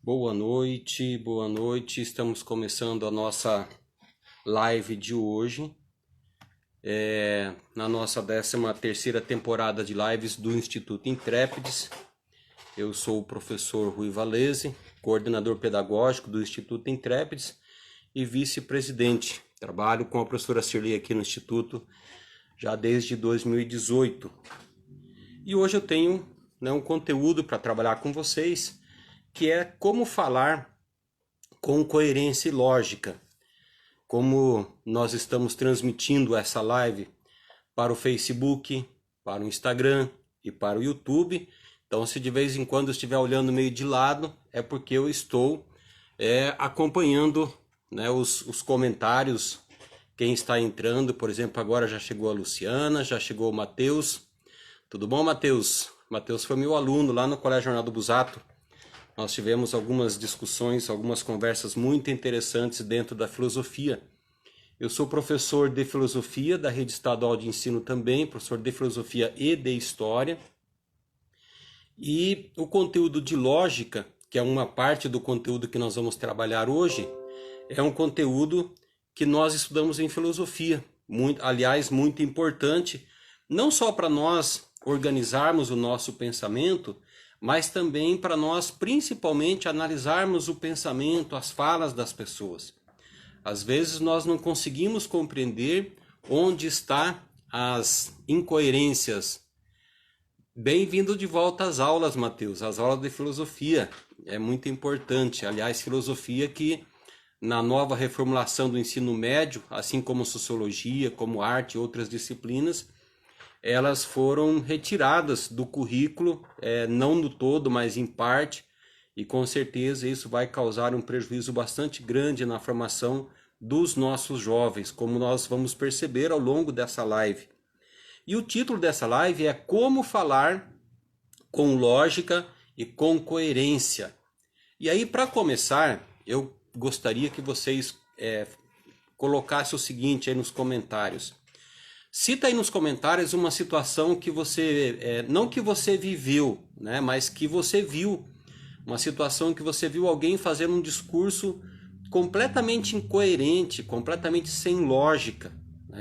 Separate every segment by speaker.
Speaker 1: Boa noite, boa noite. Estamos começando a nossa live de hoje, na nossa 13ª temporada de lives do Instituto Intrépides. Eu sou o professor Rui Valese, coordenador pedagógico do Instituto Intrépides e vice-presidente. Trabalho com a professora Cirlei aqui no Instituto já desde 2018. E hoje eu tenho um conteúdo para trabalhar com vocês, que é como falar com coerência e lógica. Como nós estamos transmitindo essa live para o Facebook, para o Instagram e para o YouTube. Então, se de vez em quando eu estiver olhando meio de lado, é porque eu estou acompanhando os comentários, quem está entrando. Por exemplo, agora já chegou a Luciana, já chegou o Matheus. Tudo bom, Matheus? Matheus foi meu aluno lá no Colégio Arnaldo Busato. Nós tivemos algumas discussões, algumas conversas muito interessantes dentro da filosofia. Eu sou professor de filosofia da Rede Estadual de Ensino também, professor de filosofia e de história. E o conteúdo de lógica, que é uma parte do conteúdo que nós vamos trabalhar hoje, é um conteúdo que nós estudamos em filosofia. Aliás, muito importante, não só para nós organizarmos o nosso pensamento, mas também para nós, principalmente, analisarmos o pensamento, as falas das pessoas. Às vezes nós não conseguimos compreender onde estão as incoerências. Bem-vindo de volta às aulas, Matheus, às aulas de filosofia. É muito importante. Aliás, filosofia que, na nova reformulação do ensino médio, assim como sociologia, como arte e outras disciplinas, elas foram retiradas do currículo, não no todo, mas em parte, e com certeza isso vai causar um prejuízo bastante grande na formação dos nossos jovens, como nós vamos perceber ao longo dessa live. E o título dessa live é Como Falar com Lógica e com Coerência. E aí, para começar, eu gostaria que vocês colocassem o seguinte aí nos comentários. Cita aí nos comentários uma situação que você, não que você viveu, mas que você viu. Uma situação que você viu alguém fazendo um discurso completamente incoerente, completamente sem lógica.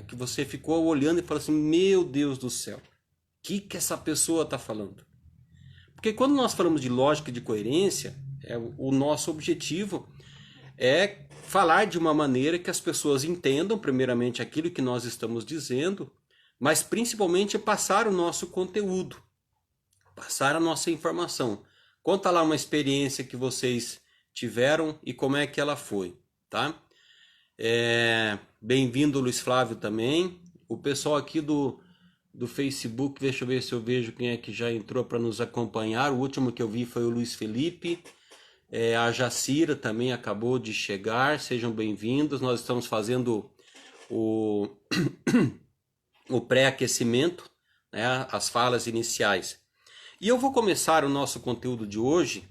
Speaker 1: Que você ficou olhando e falou assim, meu Deus do céu, o que essa pessoa está falando? Porque quando nós falamos de lógica e de coerência, o nosso objetivo é falar de uma maneira que as pessoas entendam primeiramente aquilo que nós estamos dizendo, mas principalmente passar o nosso conteúdo, passar a nossa informação. Conta lá uma experiência que vocês tiveram e como é que ela foi, tá? Bem-vindo, Luiz Flávio, também. O pessoal aqui do Facebook, deixa eu ver se eu vejo quem é que já entrou para nos acompanhar. O último que eu vi foi o Luiz Felipe. A Jacira também acabou de chegar, sejam bem-vindos. Nós estamos fazendo o pré-aquecimento, as falas iniciais. E eu vou começar o nosso conteúdo de hoje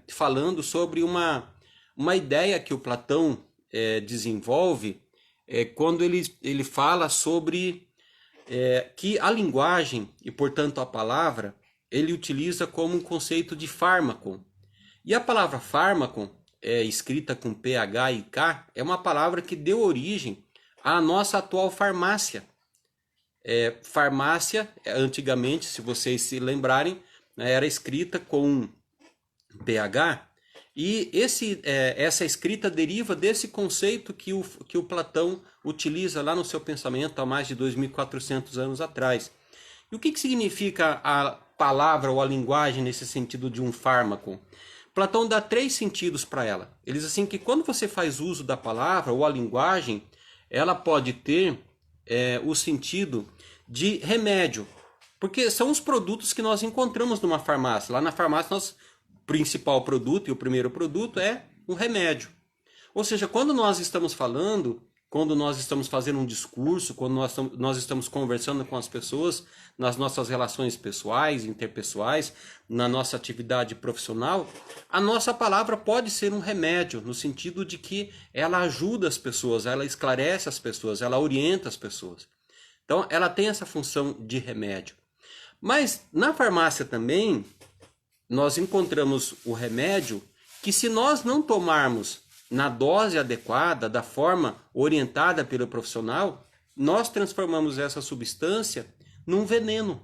Speaker 1: falando sobre uma ideia que o Platão desenvolve quando ele fala sobre que a linguagem e, portanto, a palavra, ele utiliza como um conceito de fármaco. E a palavra fármaco, escrita com PH e K, é uma palavra que deu origem à nossa atual farmácia. Farmácia, antigamente, se vocês se lembrarem, era escrita com PH, e essa escrita deriva desse conceito que o Platão utiliza lá no seu pensamento há mais de 2.400 anos atrás. E o que significa a palavra ou a linguagem nesse sentido de um fármaco? Platão dá 3 sentidos para ela. Ele diz assim que quando você faz uso da palavra ou a linguagem, ela pode ter o sentido de remédio. Porque são os produtos que nós encontramos numa farmácia. Lá na farmácia, nosso principal produto e o primeiro produto é um remédio. Ou seja, quando nós estamos falando, quando nós estamos fazendo um discurso, quando nós estamos conversando com as pessoas, nas nossas relações pessoais, interpessoais, na nossa atividade profissional, a nossa palavra pode ser um remédio, no sentido de que ela ajuda as pessoas, ela esclarece as pessoas, ela orienta as pessoas. Então, ela tem essa função de remédio. Mas, na farmácia também, nós encontramos o remédio que se nós não tomarmos na dose adequada, da forma orientada pelo profissional, nós transformamos essa substância num veneno.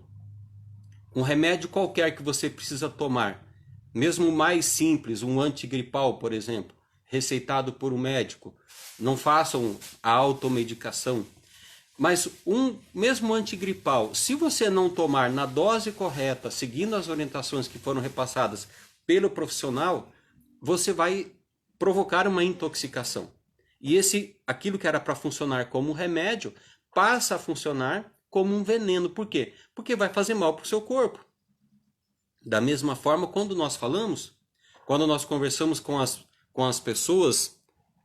Speaker 1: Um remédio qualquer que você precisa tomar, mesmo o mais simples, um antigripal, por exemplo, receitado por um médico, não façam a automedicação. Mas mesmo antigripal, se você não tomar na dose correta, seguindo as orientações que foram repassadas pelo profissional, você vai provocar uma intoxicação. E aquilo que era para funcionar como um remédio, passa a funcionar como um veneno. Por quê? Porque vai fazer mal para o seu corpo. Da mesma forma, quando nós falamos, quando nós conversamos com as pessoas,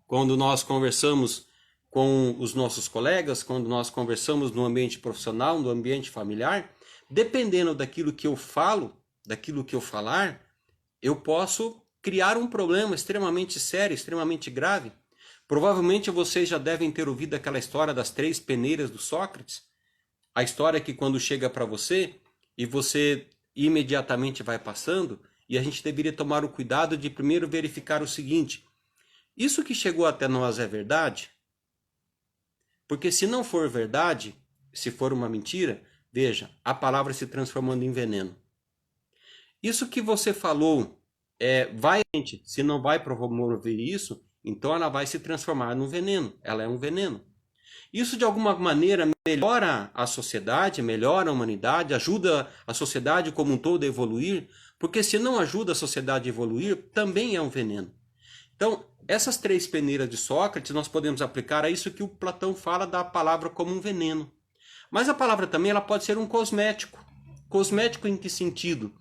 Speaker 1: quando nós conversamos com os nossos colegas, quando nós conversamos no ambiente profissional, no ambiente familiar, dependendo daquilo que eu falo, daquilo que eu falar, eu posso criar um problema extremamente sério, extremamente grave. Provavelmente vocês já devem ter ouvido aquela história das 3 peneiras do Sócrates. A história que quando chega para você e você imediatamente vai passando, e a gente deveria tomar o cuidado de primeiro verificar o seguinte: isso que chegou até nós é verdade? Porque se não for verdade, se for uma mentira, veja, a palavra se transformando em veneno. Isso que você falou, se não vai promover isso, então ela vai se transformar num veneno. Ela é um veneno. Isso de alguma maneira melhora a sociedade, melhora a humanidade, ajuda a sociedade como um todo a evoluir, porque se não ajuda a sociedade a evoluir, também é um veneno. Então, essas 3 peneiras de Sócrates, nós podemos aplicar a isso que o Platão fala da palavra como um veneno. Mas a palavra também ela pode ser um cosmético. Cosmético em que sentido?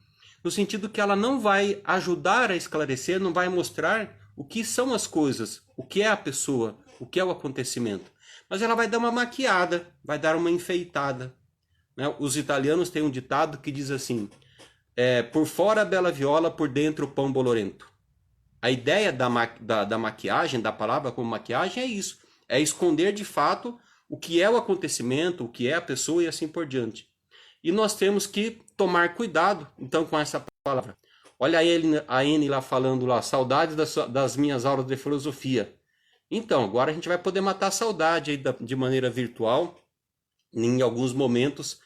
Speaker 1: No sentido que ela não vai ajudar a esclarecer, não vai mostrar o que são as coisas, o que é a pessoa, o que é o acontecimento. Mas ela vai dar uma maquiada, vai dar uma enfeitada. Os italianos têm um ditado que diz assim: por fora a bela viola, por dentro o pão bolorento. A ideia da maquiagem, da palavra como maquiagem é isso. É esconder de fato o que é o acontecimento, o que é a pessoa e assim por diante. E nós temos que tomar cuidado, então, com essa palavra. Olha a Anne lá falando lá, saudade das minhas aulas de filosofia. Então, agora a gente vai poder matar a saudade aí de maneira virtual, em alguns momentos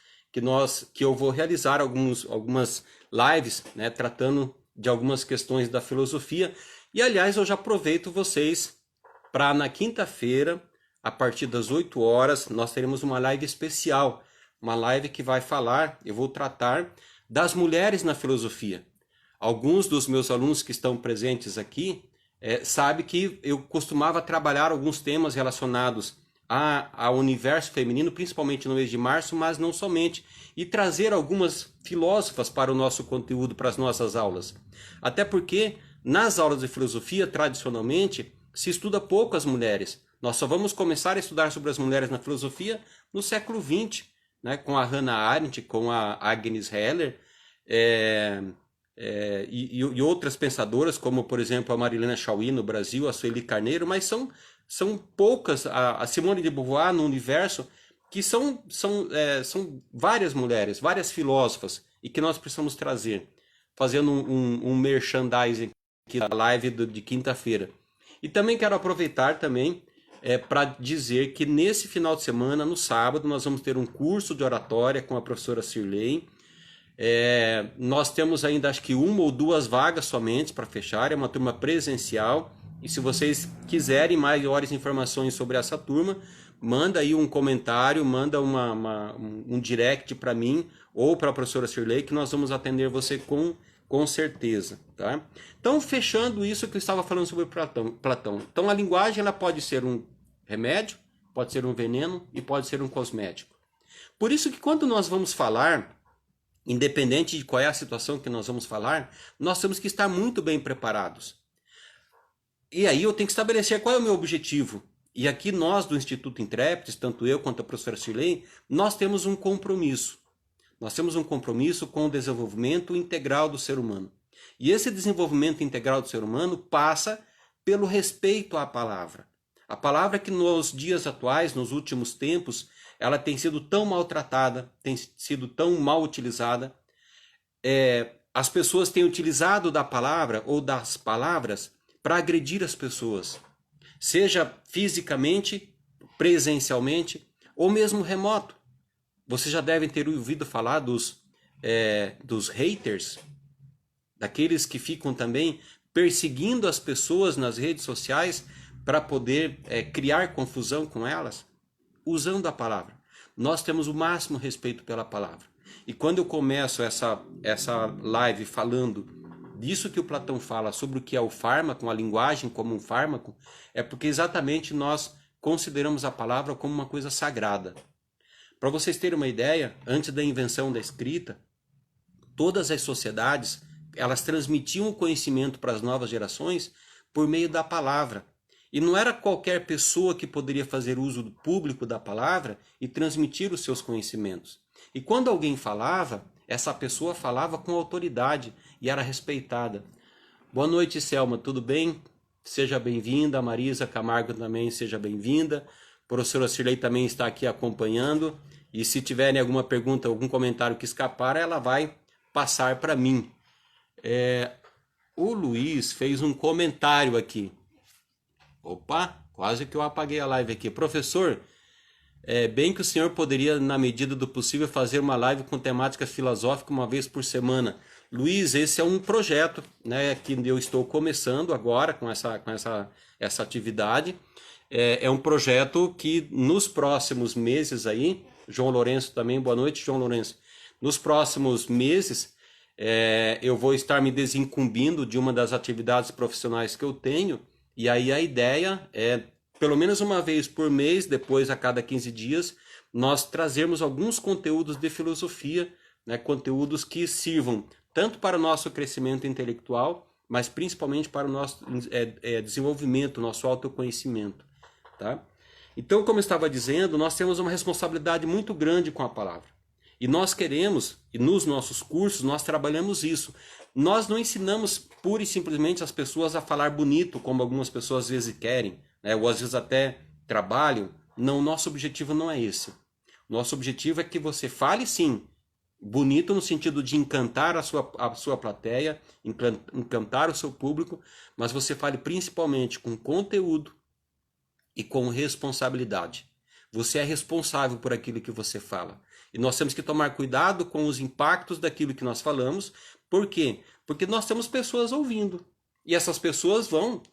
Speaker 1: que eu vou realizar algumas lives, né, tratando de algumas questões da filosofia. E, aliás, eu já aproveito vocês para na quinta-feira, a partir das 8 horas, nós teremos uma live especial. Uma live que vai falar, eu vou tratar das mulheres na filosofia. Alguns dos meus alunos que estão presentes aqui sabem que eu costumava trabalhar alguns temas relacionados ao universo feminino, principalmente no mês de março, mas não somente, e trazer algumas filósofas para o nosso conteúdo, para as nossas aulas. Até porque nas aulas de filosofia, tradicionalmente, se estuda pouco as mulheres. Nós só vamos começar a estudar sobre as mulheres na filosofia no século XX, né, com a Hannah Arendt, com a Agnes Heller, e outras pensadoras, como, por exemplo, a Marilena Chauí no Brasil, a Sueli Carneiro, mas são poucas, a Simone de Beauvoir no universo, que são várias mulheres, várias filósofas, e que nós precisamos trazer, fazendo um merchandising aqui da live de quinta-feira. E também quero aproveitar também para dizer que nesse final de semana, no sábado, nós vamos ter um curso de oratória com a professora Cirlei. Nós temos ainda acho que 1 ou 2 vagas somente para fechar, é uma turma presencial. E se vocês quiserem maiores informações sobre essa turma, manda aí um comentário, manda um direct para mim ou para a professora Cirlei, que nós vamos atender você com certeza, tá? Então, fechando isso que eu estava falando sobre Platão. Então, a linguagem ela pode ser um remédio, pode ser um veneno e pode ser um cosmético. Por isso que quando nós vamos falar, independente de qual é a situação que nós vamos falar, nós temos que estar muito bem preparados. E aí eu tenho que estabelecer qual é o meu objetivo. E aqui nós do Instituto Intrépides, tanto eu quanto a professora Cirlei, nós temos um compromisso. Nós temos um compromisso com o desenvolvimento integral do ser humano. E esse desenvolvimento integral do ser humano passa pelo respeito à palavra. A palavra que nos dias atuais, nos últimos tempos, ela tem sido tão maltratada, tem sido tão mal utilizada. as pessoas têm utilizado da palavra ou das palavras para agredir as pessoas, seja fisicamente, presencialmente ou mesmo remoto. Vocês já devem ter ouvido falar dos haters, daqueles que ficam também perseguindo as pessoas nas redes sociais para poder criar confusão com elas, usando a palavra. Nós temos o máximo respeito pela palavra. E quando eu começo essa live falando disso que o Platão fala sobre o que é o fármaco, a linguagem como um fármaco, é porque exatamente nós consideramos a palavra como uma coisa sagrada. Para vocês terem uma ideia, antes da invenção da escrita, todas as sociedades, elas transmitiam o conhecimento para as novas gerações por meio da palavra. E não era qualquer pessoa que poderia fazer uso público da palavra e transmitir os seus conhecimentos. E quando alguém falava, essa pessoa falava com autoridade e era respeitada. Boa noite, Selma, tudo bem? Seja bem-vinda. A Marisa Camargo também, seja bem-vinda. A professora Cirlei também está aqui acompanhando. E se tiverem alguma pergunta, algum comentário que escapar, ela vai passar para mim. O Luiz fez um comentário aqui. Opa, quase que eu apaguei a live aqui. Professor, bem que o senhor poderia, na medida do possível, fazer uma live com temática filosófica uma vez por semana. Luiz, esse é um projeto, né, que eu estou começando agora com essa atividade. É um projeto que nos próximos meses aí, João Lourenço também, boa noite, João Lourenço. Nos próximos meses, eu vou estar me desincumbindo de uma das atividades profissionais que eu tenho, e aí a ideia é, pelo menos uma vez por mês, depois a cada 15 dias, nós trazermos alguns conteúdos de filosofia, né, conteúdos que sirvam tanto para o nosso crescimento intelectual, mas principalmente para o nosso desenvolvimento, nosso autoconhecimento. Tá? Então, como eu estava dizendo, nós temos uma responsabilidade muito grande com a palavra. E nós queremos, e nos nossos cursos, nós trabalhamos isso. Nós não ensinamos pura e simplesmente as pessoas a falar bonito, como algumas pessoas às vezes querem, né? Ou às vezes até trabalham. Não, nosso objetivo não é esse. Nosso objetivo é que você fale sim, bonito no sentido de encantar a sua plateia, encantar o seu público, mas você fale principalmente com conteúdo e com responsabilidade. Você é responsável por aquilo que você fala. E nós temos que tomar cuidado com os impactos daquilo que nós falamos. Por quê? Porque nós temos pessoas ouvindo. E essas pessoas vão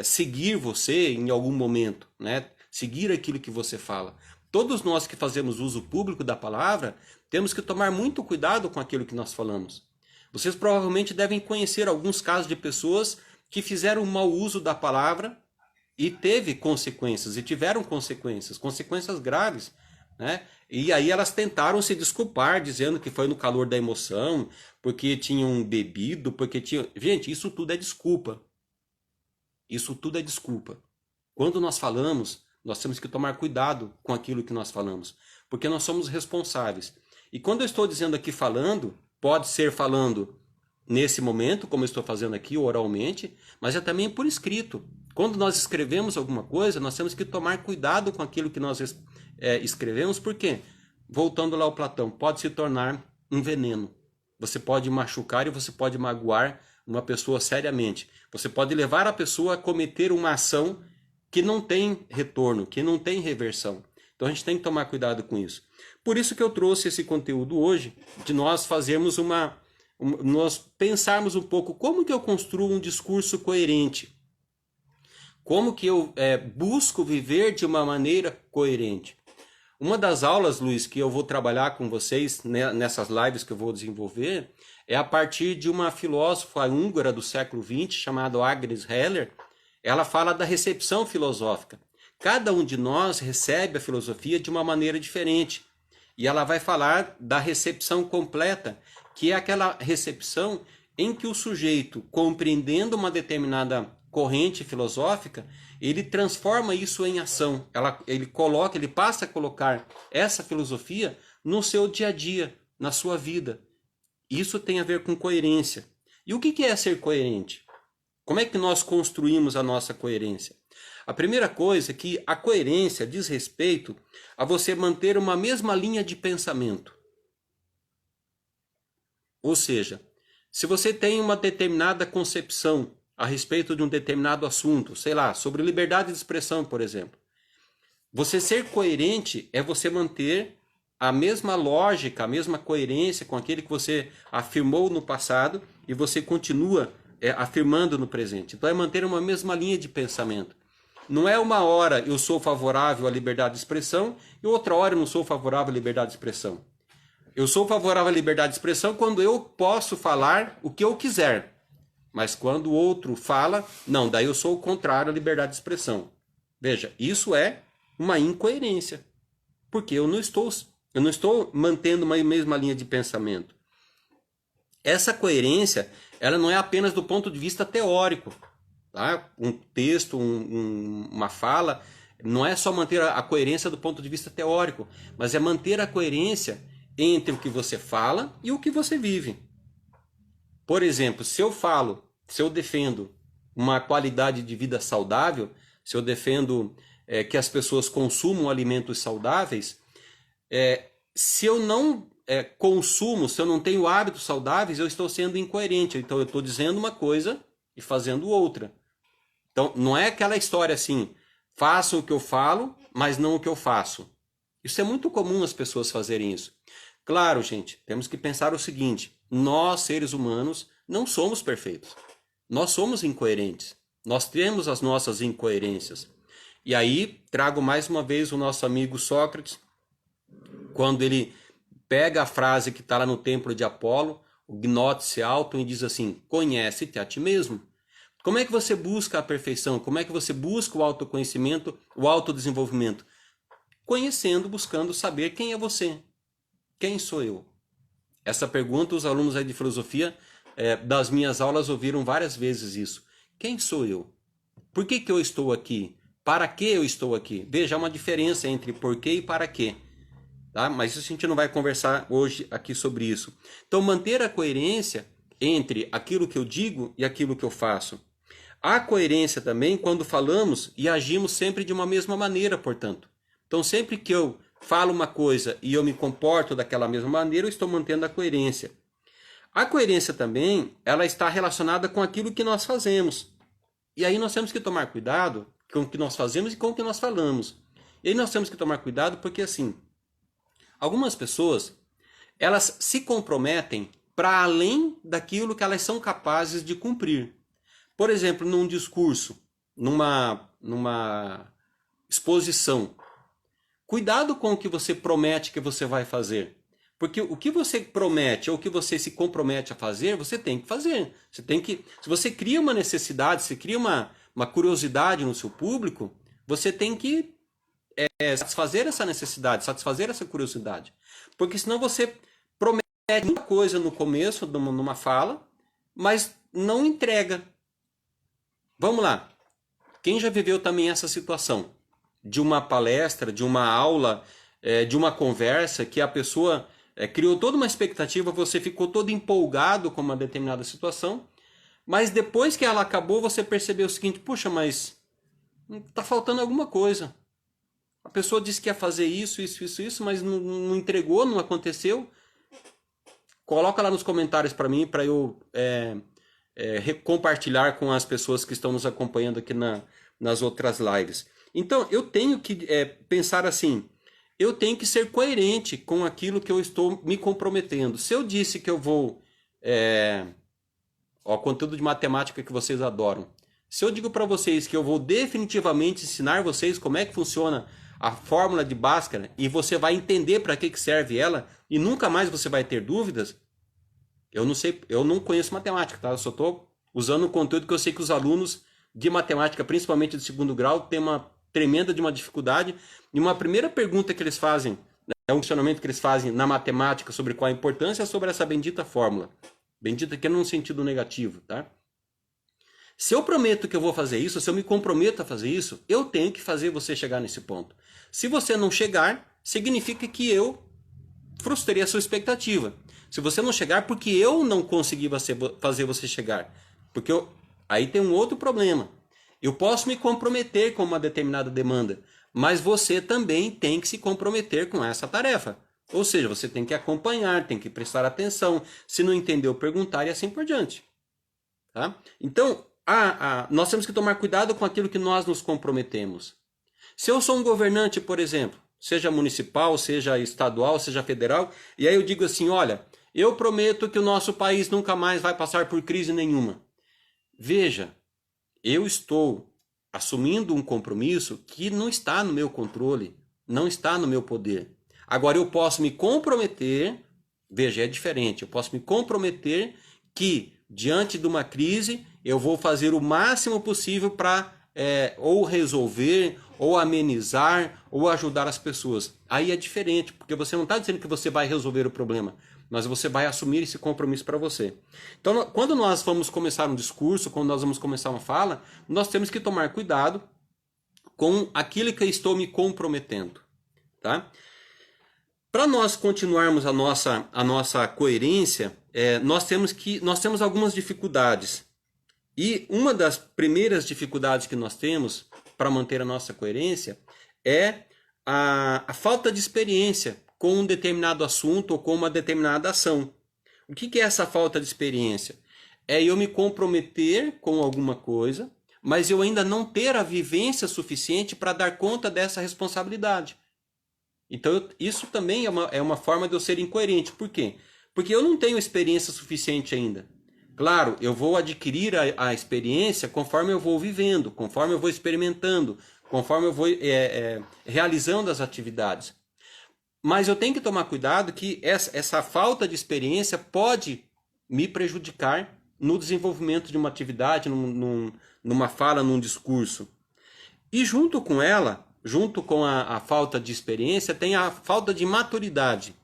Speaker 1: seguir você em algum momento, né? Seguir aquilo que você fala. Todos nós que fazemos uso público da palavra, temos que tomar muito cuidado com aquilo que nós falamos. Vocês provavelmente devem conhecer alguns casos de pessoas que fizeram mau uso da palavra e teve consequências, e tiveram consequências graves, né? E aí elas tentaram se desculpar, dizendo que foi no calor da emoção, porque tinham bebido, porque tinham... Gente, isso tudo é desculpa. Isso tudo é desculpa. Quando nós falamos, nós temos que tomar cuidado com aquilo que nós falamos, porque nós somos responsáveis. E quando eu estou dizendo aqui falando, pode ser falando nesse momento, como eu estou fazendo aqui oralmente, mas é também por escrito. Quando nós escrevemos alguma coisa, nós temos que tomar cuidado com aquilo que nós escrevemos, porque, voltando lá ao Platão, pode se tornar um veneno. Você pode machucar e você pode magoar uma pessoa seriamente. Você pode levar a pessoa a cometer uma ação que não tem retorno, que não tem reversão. Então a gente tem que tomar cuidado com isso. Por isso que eu trouxe esse conteúdo hoje, de nós fazermos nós pensarmos um pouco como que eu construo um discurso coerente. Como que eu busco viver de uma maneira coerente. Uma das aulas, Luiz, que eu vou trabalhar com vocês nessas lives que eu vou desenvolver, é a partir de uma filósofa húngara do século XX, chamada Agnes Heller. Ela fala da recepção filosófica. Cada um de nós recebe a filosofia de uma maneira diferente. E ela vai falar da recepção completa, que é aquela recepção em que o sujeito, compreendendo uma determinada corrente filosófica, ele transforma isso em ação. Ele passa a colocar essa filosofia no seu dia a dia, na sua vida. Isso tem a ver com coerência. E o que é ser coerente? Como é que nós construímos a nossa coerência? A primeira coisa é que a coerência diz respeito a você manter uma mesma linha de pensamento. Ou seja, se você tem uma determinada concepção a respeito de um determinado assunto, sei lá, sobre liberdade de expressão, por exemplo, você ser coerente é você manter a mesma lógica, a mesma coerência com aquele que você afirmou no passado e você continua afirmando no presente. Então é manter uma mesma linha de pensamento. Não é uma hora eu sou favorável à liberdade de expressão e outra hora eu não sou favorável à liberdade de expressão. Eu sou favorável à liberdade de expressão quando eu posso falar o que eu quiser. Mas quando o outro fala, não, daí eu sou o contrário à liberdade de expressão. Veja, isso é uma incoerência. Porque eu não estou mantendo uma mesma linha de pensamento. Essa coerência, ela não é apenas do ponto de vista teórico. Tá? Um texto, uma fala, não é só manter a coerência do ponto de vista teórico, mas é manter a coerência entre o que você fala e o que você vive. Por exemplo, se eu defendo uma qualidade de vida saudável, se eu defendo que as pessoas consumam alimentos saudáveis, se eu não consumo, se eu não tenho hábitos saudáveis, eu estou sendo incoerente. Então eu estou dizendo uma coisa e fazendo outra. Então não é aquela história assim, façam o que eu falo, mas não o que eu faço. Isso é muito comum as pessoas fazerem isso. Claro, gente, temos que pensar o seguinte, nós seres humanos não somos perfeitos. Nós somos incoerentes. Nós temos as nossas incoerências. E aí trago mais uma vez o nosso amigo Sócrates, quando ele pega a frase que está lá no templo de Apolo, o Gnótice Alto, e diz assim, conhece-te a ti mesmo. Como é que você busca a perfeição? Como é que você busca o autoconhecimento, o autodesenvolvimento? Conhecendo, buscando saber quem é você. Quem sou eu? Essa pergunta os alunos aí de filosofia das minhas aulas ouviram várias vezes isso. Quem sou eu? Por que eu estou aqui? Para que eu estou aqui? Veja, há uma diferença entre porquê e para quê. Tá? Mas isso a gente não vai conversar hoje aqui sobre isso. Então, manter a coerência entre aquilo que eu digo e aquilo que eu faço. Há coerência também quando falamos e agimos sempre de uma mesma maneira, portanto. Então, sempre que eu falo uma coisa e eu me comporto daquela mesma maneira, eu estou mantendo a coerência. A coerência também, ela está relacionada com aquilo que nós fazemos. E aí nós temos que tomar cuidado com o que nós fazemos e com o que nós falamos. E aí nós temos que tomar cuidado porque, assim, algumas pessoas, elas se comprometem para além daquilo que elas são capazes de cumprir. Por exemplo, num discurso, numa exposição, cuidado com o que você promete que você vai fazer. Porque o que você promete ou o que você se compromete a fazer, você tem que fazer. Você tem que, se você cria uma necessidade, se cria uma curiosidade no seu público, você tem que satisfazer essa necessidade, satisfazer essa curiosidade. Porque senão você promete muita coisa no começo, numa fala, mas não entrega. Vamos lá. Quem já viveu também essa situação? De uma palestra, de uma aula, de uma conversa, que a pessoa criou toda uma expectativa, você ficou todo empolgado com uma determinada situação, mas depois que ela acabou, você percebeu o seguinte, puxa, mas está faltando alguma coisa. A pessoa disse que ia fazer isso, mas não entregou, não aconteceu. Coloca lá nos comentários para mim, para eu compartilhar com as pessoas que estão nos acompanhando aqui nas outras lives. Então, eu tenho que pensar assim, eu tenho que ser coerente com aquilo que eu estou me comprometendo. Se eu disse que eu vou... conteúdo de matemática que vocês adoram. Se eu digo para vocês que eu vou definitivamente ensinar vocês como é que funciona a fórmula de Bhaskara e você vai entender para que serve ela e nunca mais você vai ter dúvidas, eu não sei, eu não conheço matemática, tá? Eu só estou usando um conteúdo que eu sei que os alunos de matemática, principalmente do segundo grau, têm uma tremenda de uma dificuldade. E uma primeira pergunta que eles fazem, um questionamento que eles fazem na matemática sobre qual a importância é sobre essa bendita fórmula. Bendita que é num sentido negativo, tá? Se eu prometo que eu vou fazer isso, se eu me comprometo a fazer isso, eu tenho que fazer você chegar nesse ponto. Se você não chegar, significa que eu frustrei a sua expectativa. Se você não chegar, porque eu não consegui fazer você chegar. Porque aí tem um outro problema. Eu posso me comprometer com uma determinada demanda, mas você também tem que se comprometer com essa tarefa. Ou seja, você tem que acompanhar, tem que prestar atenção, se não entendeu, perguntar e assim por diante. Tá? Então, nós temos que tomar cuidado com aquilo que nós nos comprometemos. Se eu sou um governante, por exemplo, seja municipal, seja estadual, seja federal, e aí eu digo assim, olha, eu prometo que o nosso país nunca mais vai passar por crise nenhuma. Veja, eu estou assumindo um compromisso que não está no meu controle, não está no meu poder. Agora eu posso me comprometer, veja, é diferente, eu posso me comprometer que diante de uma crise eu vou fazer o máximo possível para ou resolver, ou amenizar, ou ajudar as pessoas. Aí é diferente, porque você não está dizendo que você vai resolver o problema, mas você vai assumir esse compromisso para você. Então, quando nós vamos começar um discurso, quando nós vamos começar uma fala, nós temos que tomar cuidado com aquilo que eu estou me comprometendo. Tá? Para nós continuarmos a nossa coerência, nós temos algumas dificuldades. E uma das primeiras dificuldades que nós temos para manter a nossa coerência é a falta de experiência com um determinado assunto ou com uma determinada ação. O que é essa falta de experiência? É eu me comprometer com alguma coisa, mas eu ainda não ter a vivência suficiente para dar conta dessa responsabilidade. Então, isso também é uma forma de eu ser incoerente. Por quê? Porque eu não tenho experiência suficiente ainda. Claro, eu vou adquirir a experiência conforme eu vou vivendo, conforme eu vou experimentando, conforme eu vou realizando as atividades. Mas eu tenho que tomar cuidado que essa falta de experiência pode me prejudicar no desenvolvimento de uma atividade, numa fala, num discurso. E junto com ela, junto com a falta de experiência, tem a falta de maturidade.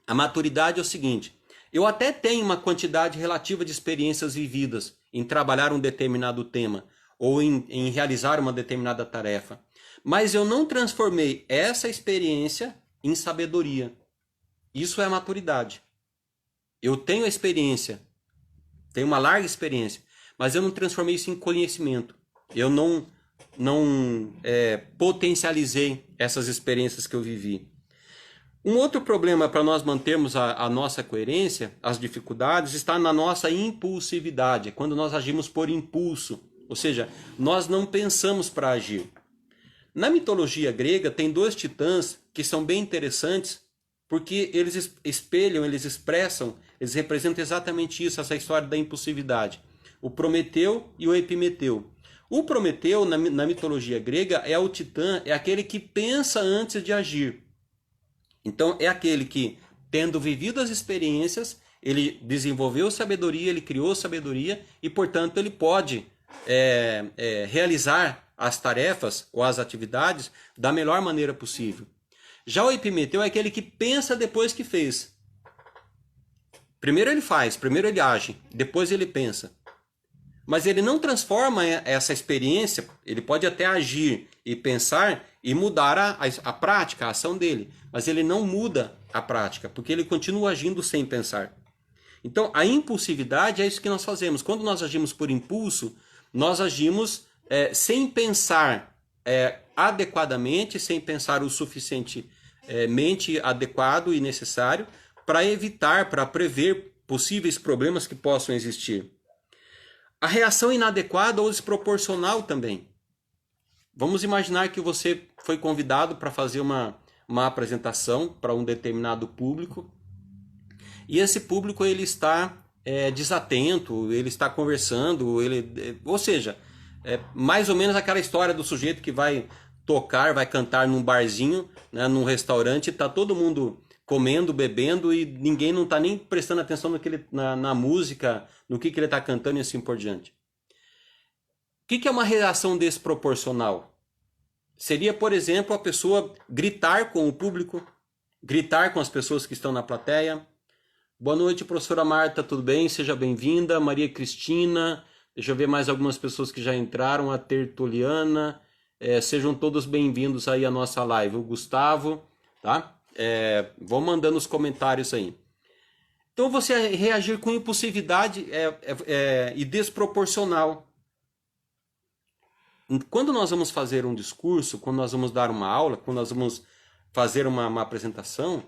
Speaker 1: A maturidade é o seguinte: eu até tenho uma quantidade relativa de experiências vividas em trabalhar um determinado tema ou em realizar uma determinada tarefa, mas eu não transformei essa experiência em sabedoria. Isso é maturidade. Eu tenho a experiência, tenho uma larga experiência, mas eu não transformei isso em conhecimento. Eu não potencializei essas experiências que eu vivi. Um outro problema para nós mantermos a nossa coerência, as dificuldades, está na nossa impulsividade, quando nós agimos por impulso, ou seja, nós não pensamos para agir. Na mitologia grega tem dois titãs que são bem interessantes, porque eles espelham, eles expressam, eles representam exatamente isso, essa história da impulsividade. O Prometeu e o Epimeteu. O Prometeu, na mitologia grega, é o titã, é aquele que pensa antes de agir. Então, é aquele que, tendo vivido as experiências, ele desenvolveu sabedoria, ele criou sabedoria e, portanto, ele pode realizar as tarefas ou as atividades da melhor maneira possível. Já o Epimeteu é aquele que pensa depois que fez. Primeiro ele faz, primeiro ele age, depois ele pensa. Mas ele não transforma essa experiência, ele pode até agir e pensar e mudar a prática, a ação dele. Mas ele não muda a prática, porque ele continua agindo sem pensar. Então, a impulsividade é isso que nós fazemos. Quando nós agimos por impulso, nós agimos sem pensar adequadamente, sem pensar o suficientemente adequado e necessário para evitar, para prever possíveis problemas que possam existir. A reação inadequada ou desproporcional também. Vamos imaginar que você foi convidado para fazer uma apresentação para um determinado público e esse público ele está desatento, ele está conversando, ou seja, mais ou menos aquela história do sujeito que vai tocar, vai cantar num barzinho, né, num restaurante, está todo mundo comendo, bebendo e ninguém não está nem prestando atenção na música, no que ele está cantando e assim por diante. O que é uma reação desproporcional? Seria, por exemplo, a pessoa gritar com o público, gritar com as pessoas que estão na plateia. Boa noite, professora Marta, tudo bem? Seja bem-vinda. Maria Cristina, deixa eu ver mais algumas pessoas que já entraram, a Tertuliana, sejam todos bem-vindos aí à nossa live. O Gustavo, tá? Vão mandando os comentários aí. Então você reagir com impulsividade e desproporcional. Quando nós vamos fazer um discurso, quando nós vamos dar uma aula, quando nós vamos fazer uma apresentação,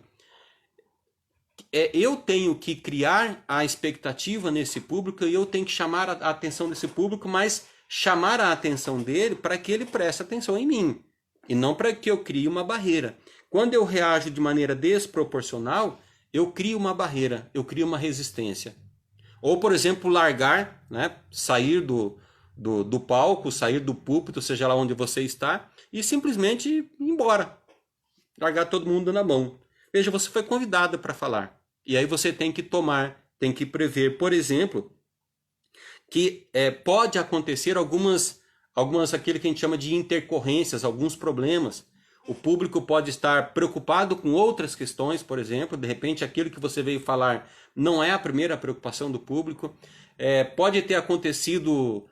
Speaker 1: eu tenho que criar a expectativa nesse público e eu tenho que chamar a atenção desse público, mas chamar a atenção dele para que ele preste atenção em mim e não para que eu crie uma barreira. Quando eu reajo de maneira desproporcional, eu crio uma barreira, eu crio uma resistência. Ou, por exemplo, largar, né, sair do palco, sair do púlpito, seja lá onde você está, e simplesmente ir embora. Largar todo mundo na mão. Veja, você foi convidado para falar. E aí você tem que tomar, tem que prever, por exemplo, que pode acontecer algumas aquilo que a gente chama de intercorrências, alguns problemas. O público pode estar preocupado com outras questões, por exemplo, de repente aquilo que você veio falar não é a primeira preocupação do público. Pode ter acontecido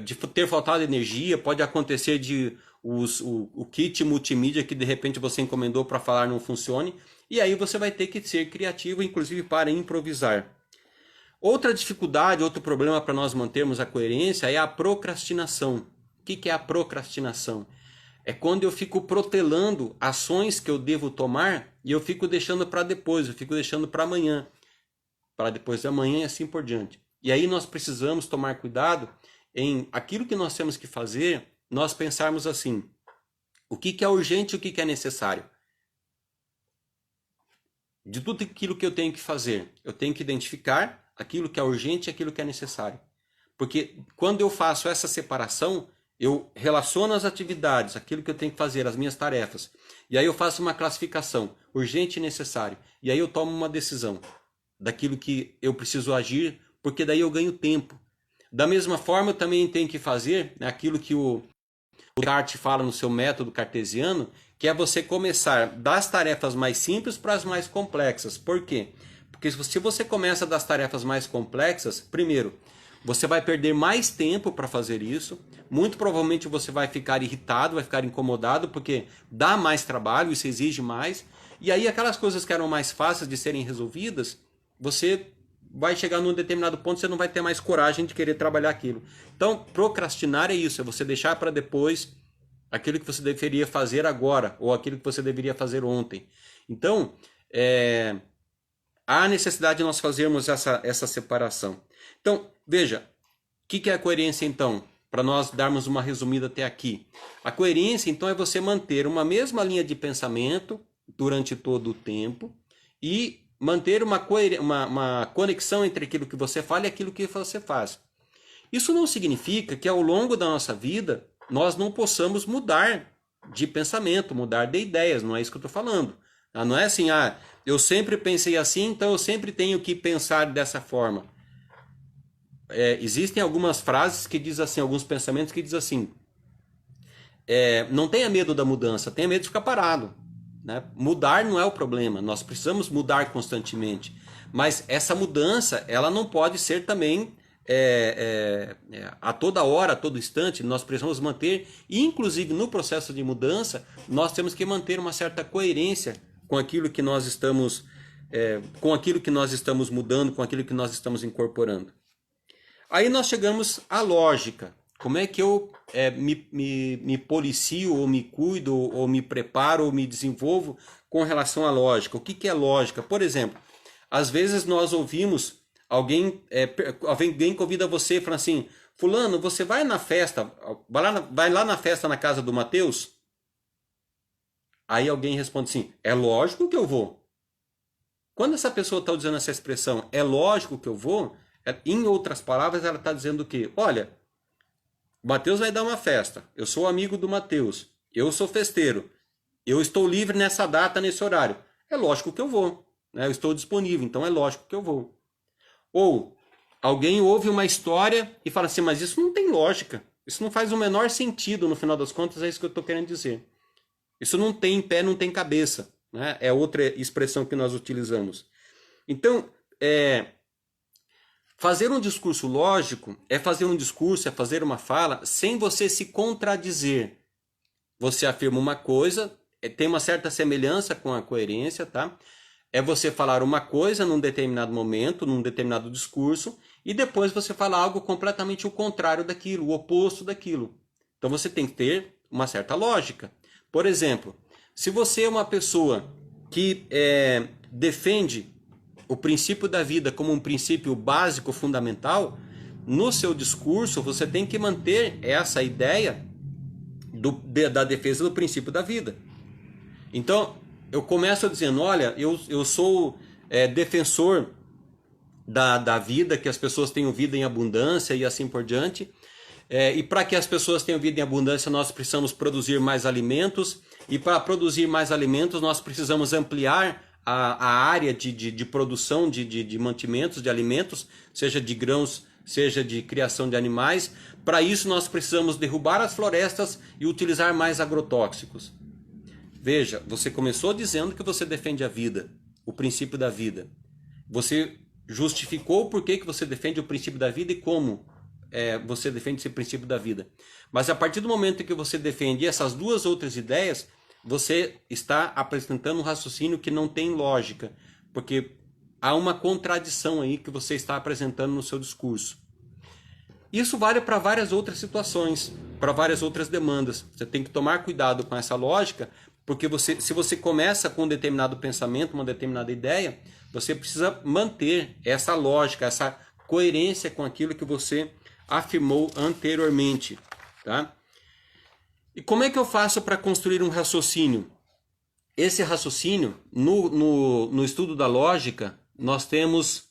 Speaker 1: de ter faltado energia, pode acontecer de o kit multimídia que de repente você encomendou para falar não funcione, e aí você vai ter que ser criativo, inclusive para improvisar. Outra dificuldade, outro problema para nós mantermos a coerência é a procrastinação. O que é a procrastinação? É quando eu fico protelando ações que eu devo tomar e eu fico deixando para depois, eu fico deixando para amanhã, para depois de amanhã e assim por diante. E aí nós precisamos tomar cuidado em aquilo que nós temos que fazer, nós pensarmos assim, o que é urgente e o que é necessário. De tudo aquilo que eu tenho que fazer, eu tenho que identificar aquilo que é urgente e aquilo que é necessário. Porque quando eu faço essa separação, eu relaciono as atividades, aquilo que eu tenho que fazer, as minhas tarefas. E aí eu faço uma classificação, urgente e necessário. E aí eu tomo uma decisão daquilo que eu preciso agir, porque daí eu ganho tempo. Da mesma forma, eu também tenho que fazer aquilo que o Descartes fala no seu método cartesiano, que é você começar das tarefas mais simples para as mais complexas. Por quê? Porque se você começa das tarefas mais complexas, primeiro, você vai perder mais tempo para fazer isso. Muito provavelmente você vai ficar irritado, vai ficar incomodado, porque dá mais trabalho, isso exige mais. E aí aquelas coisas que eram mais fáceis de serem resolvidas, você vai chegar num determinado ponto, você não vai ter mais coragem de querer trabalhar aquilo. Então, procrastinar é isso, é você deixar para depois aquilo que você deveria fazer agora, ou aquilo que você deveria fazer ontem. Então, há necessidade de nós fazermos essa separação. Então, veja, o que é a coerência então? Para nós darmos uma resumida até aqui. A coerência então é você manter uma mesma linha de pensamento durante todo o tempo e manter uma conexão entre aquilo que você fala e aquilo que você faz. Isso não significa que ao longo da nossa vida nós não possamos mudar de pensamento, mudar de ideias, não é isso que eu estou falando. Não é assim, eu sempre pensei assim, então eu sempre tenho que pensar dessa forma. Existem algumas frases que dizem assim, alguns pensamentos que dizem assim, não tenha medo da mudança, tenha medo de ficar parado. Né? Mudar não é o problema, nós precisamos mudar constantemente. Mas essa mudança, ela não pode ser também a toda hora, a todo instante. Nós precisamos manter, inclusive no processo de mudança, nós temos que manter uma certa coerência com aquilo que nós estamos, mudando, com aquilo que nós estamos incorporando. Aí nós chegamos à lógica. Como é que eu me policio, ou me cuido, ou me preparo, ou me desenvolvo com relação à lógica? O que é lógica? Por exemplo, às vezes nós ouvimos alguém convida você e fala assim, fulano, você vai na festa, vai lá na festa na casa do Mateus? Aí alguém responde assim, é lógico que eu vou. Quando essa pessoa está usando essa expressão, é lógico que eu vou, em outras palavras, ela está dizendo o quê? Olha, o Mateus vai dar uma festa, eu sou amigo do Mateus, eu sou festeiro, eu estou livre nessa data, nesse horário. É lógico que eu vou, né? Eu estou disponível, então é lógico que eu vou. Ou alguém ouve uma história e fala assim, mas isso não tem lógica, isso não faz o menor sentido, no final das contas é isso que eu estou querendo dizer. Isso não tem pé, não tem cabeça, né? É outra expressão que nós utilizamos. Então, fazer um discurso lógico é fazer um discurso, é fazer uma fala sem você se contradizer. Você afirma uma coisa, tem uma certa semelhança com a coerência, tá? É você falar uma coisa num determinado momento, num determinado discurso, e depois você falar algo completamente o contrário daquilo, o oposto daquilo. Então você tem que ter uma certa lógica. Por exemplo, Se você é uma pessoa que defende o princípio da vida como um princípio básico, fundamental, no seu discurso você tem que manter essa ideia da defesa do princípio da vida. Então, eu começo dizendo, olha, eu sou defensor da vida, que as pessoas tenham vida em abundância e assim por diante. E para que as pessoas tenham vida em abundância, nós precisamos produzir mais alimentos. E para produzir mais alimentos, nós precisamos ampliar a área de produção de mantimentos, de alimentos, seja de grãos, seja de criação de animais. Para isso, nós precisamos derrubar as florestas e utilizar mais agrotóxicos. Veja, você começou dizendo que você defende a vida, o princípio da vida. Você justificou por que você defende o princípio da vida e como você defende esse princípio da vida. Mas a partir do momento que você defende essas duas outras ideias, você está apresentando um raciocínio que não tem lógica, porque há uma contradição aí que você está apresentando no seu discurso. Isso vale para várias outras situações, para várias outras demandas. Você tem que tomar cuidado com essa lógica, porque se você começa com um determinado pensamento, uma determinada ideia, você precisa manter essa lógica, essa coerência com aquilo que você afirmou anteriormente. Tá? E como é que eu faço para construir um raciocínio? Esse raciocínio, no estudo da lógica, nós temos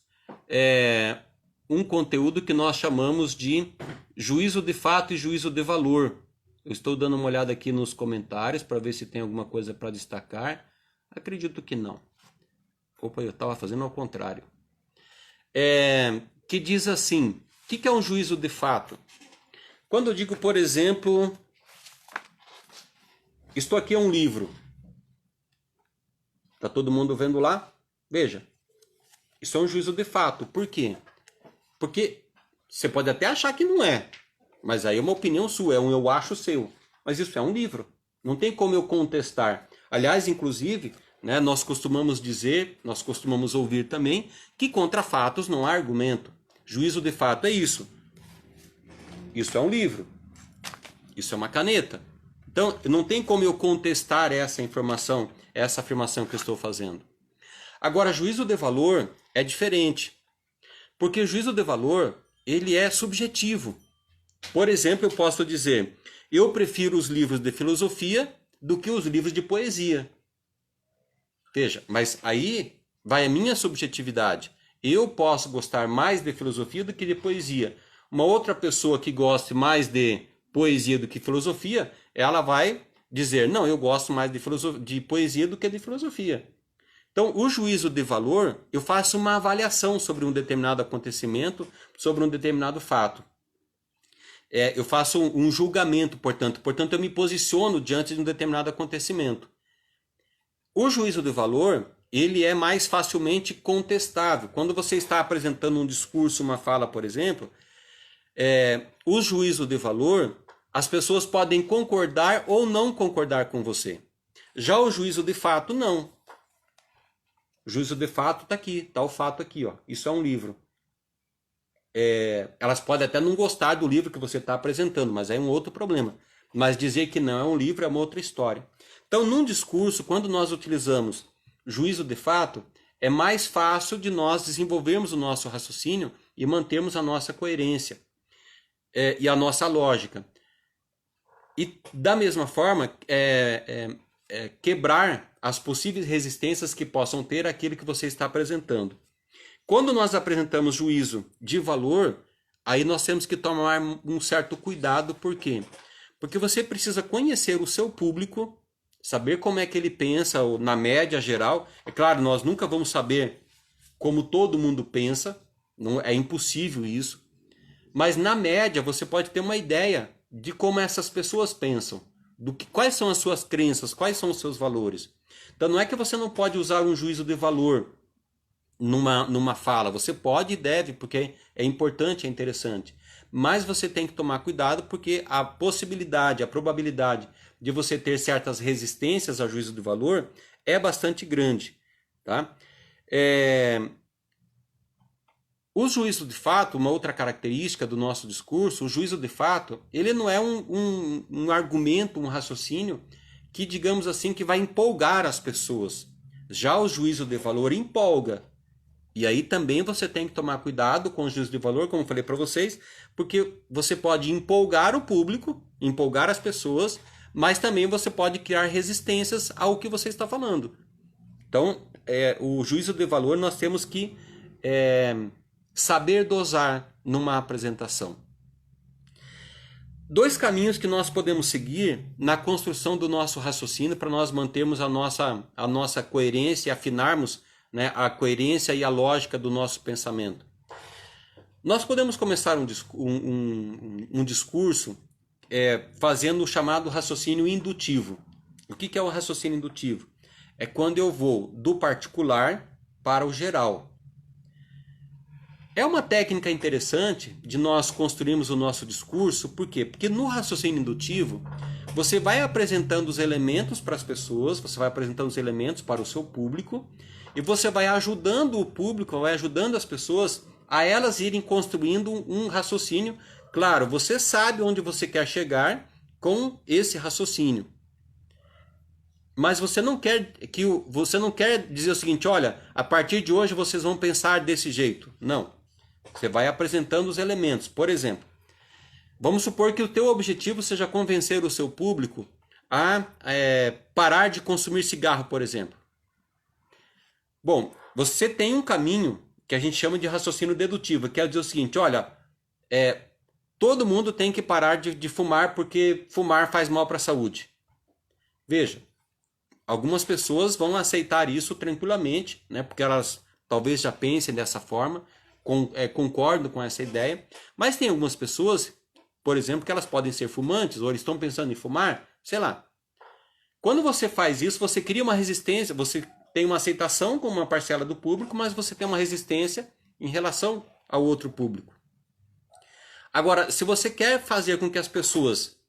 Speaker 1: um conteúdo que nós chamamos de juízo de fato e juízo de valor. Eu estou dando uma olhada aqui nos comentários para ver se tem alguma coisa para destacar. Acredito que não. Opa, eu estava fazendo ao contrário. Que diz assim, o que é um juízo de fato? Quando eu digo, por exemplo, isto aqui é um livro. Está todo mundo vendo lá? Veja, isso é um juízo de fato. Por quê? Porque você pode até achar que não é, mas aí é uma opinião sua, é um eu acho seu. Mas isso é um livro, não tem como eu contestar. Aliás, inclusive, né, nós costumamos dizer, nós costumamos ouvir também, que contra fatos não há argumento. Juízo de fato é isso. Isso é um livro. Isso é uma caneta. Então, não tem como eu contestar essa informação, essa afirmação que eu estou fazendo. Agora, juízo de valor é diferente. Porque o juízo de valor, ele é subjetivo. Por exemplo, eu posso dizer, eu prefiro os livros de filosofia do que os livros de poesia. Veja, mas aí vai a minha subjetividade. Eu posso gostar mais de filosofia do que de poesia. Uma outra pessoa que goste mais de poesia do que filosofia, ela vai dizer, não, eu gosto mais de poesia do que de filosofia. Então, o juízo de valor, eu faço uma avaliação sobre um determinado acontecimento, sobre um determinado fato. Eu faço um julgamento, portanto, eu me posiciono diante de um determinado acontecimento. O juízo de valor, ele é mais facilmente contestável. Quando você está apresentando um discurso, uma fala, por exemplo, o juízo de valor, as pessoas podem concordar ou não concordar com você. Já o juízo de fato, não. O juízo de fato está aqui, está o fato aqui, ó. Isso é um livro. Elas podem até não gostar do livro que você está apresentando, mas é um outro problema. Mas dizer que não é um livro é uma outra história. Então, num discurso, quando nós utilizamos juízo de fato, é mais fácil de nós desenvolvermos o nosso raciocínio e mantermos a nossa coerência e a nossa lógica. E, da mesma forma, quebrar as possíveis resistências que possam ter àquilo que você está apresentando. Quando nós apresentamos juízo de valor, aí nós temos que tomar um certo cuidado. Por quê? Porque você precisa conhecer o seu público, saber como é que ele pensa, na média geral. É claro, nós nunca vamos saber como todo mundo pensa, não, é impossível isso. Mas na média você pode ter uma ideia de como essas pessoas pensam, quais são as suas crenças, quais são os seus valores. Então não é que você não pode usar um juízo de valor numa fala. Você pode e deve, porque é importante, é interessante. Mas você tem que tomar cuidado, porque a possibilidade, a probabilidade de você ter certas resistências ao juízo de valor é bastante grande. Tá? O juízo de fato, uma outra característica do nosso discurso, o juízo de fato, ele não é um argumento, um raciocínio que, digamos assim, que vai empolgar as pessoas. Já o juízo de valor empolga. E aí também você tem que tomar cuidado com o juízo de valor, como eu falei para vocês, porque você pode empolgar o público, empolgar as pessoas, mas também você pode criar resistências ao que você está falando. Então, o juízo de valor nós temos que saber dosar numa apresentação. Dois caminhos que nós podemos seguir na construção do nosso raciocínio para nós mantermos a nossa coerência e afinarmos, né, a coerência e a lógica do nosso pensamento. Nós podemos começar um discurso fazendo o chamado raciocínio indutivo. O que é o raciocínio indutivo? É quando eu vou do particular para o geral. É uma técnica interessante de nós construirmos o nosso discurso, por quê? Porque no raciocínio indutivo, você vai apresentando os elementos para as pessoas, você vai apresentando os elementos para o seu público, e você vai ajudando o público, vai ajudando as pessoas a elas irem construindo um raciocínio. Claro, você sabe onde você quer chegar com esse raciocínio. Mas você não quer dizer o seguinte, olha, a partir de hoje vocês vão pensar desse jeito. Não. Você vai apresentando os elementos. Por exemplo, vamos supor que o teu objetivo seja convencer o seu público a parar de consumir cigarro, por exemplo. Bom, você tem um caminho que a gente chama de raciocínio dedutivo, que é dizer o seguinte, olha, todo mundo tem que parar de fumar porque fumar faz mal para a saúde. Veja, algumas pessoas vão aceitar isso tranquilamente, né, porque elas talvez já pensem dessa forma, concordam com essa ideia, mas tem algumas pessoas, por exemplo, que elas podem ser fumantes, ou eles estão pensando em fumar, sei lá. Quando você faz isso, você cria uma resistência, você tem uma aceitação com uma parcela do público, mas você tem uma resistência em relação ao outro público. Agora, se você quer fazer com que as pessoas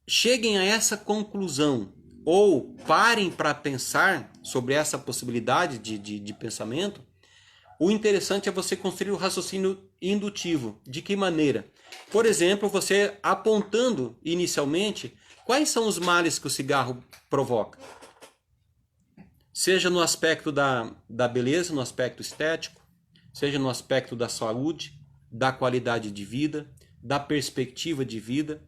Speaker 1: cheguem a essa conclusão ou parem para pensar sobre essa possibilidade de pensamento, o interessante é você construir o raciocínio indutivo. De que maneira? Por exemplo, você apontando inicialmente quais são os males que o cigarro provoca. Seja no aspecto da beleza, no aspecto estético, seja no aspecto da saúde, da qualidade de vida, da perspectiva de vida.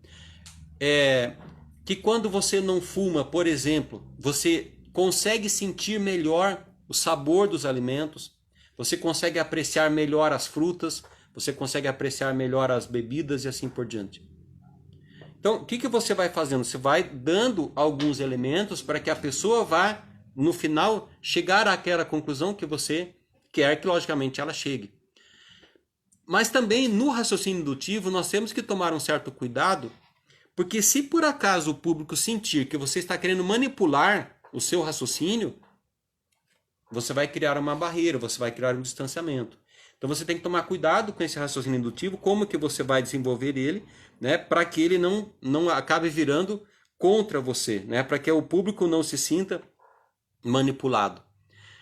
Speaker 1: Que quando você não fuma, por exemplo, você consegue sentir melhor o sabor dos alimentos, você consegue apreciar melhor as frutas, você consegue apreciar melhor as bebidas e assim por diante. Então, o que você vai fazendo? Você vai dando alguns elementos para que a pessoa vá, no final, chegar àquela conclusão que você quer que, logicamente, ela chegue. Mas também, no raciocínio indutivo, nós temos que tomar um certo cuidado, porque se por acaso o público sentir que você está querendo manipular o seu raciocínio, você vai criar uma barreira, você vai criar um distanciamento. Então você tem que tomar cuidado com esse raciocínio indutivo, como que você vai desenvolver ele, né, para que ele não acabe virando contra você, né, para que o público não se sinta manipulado.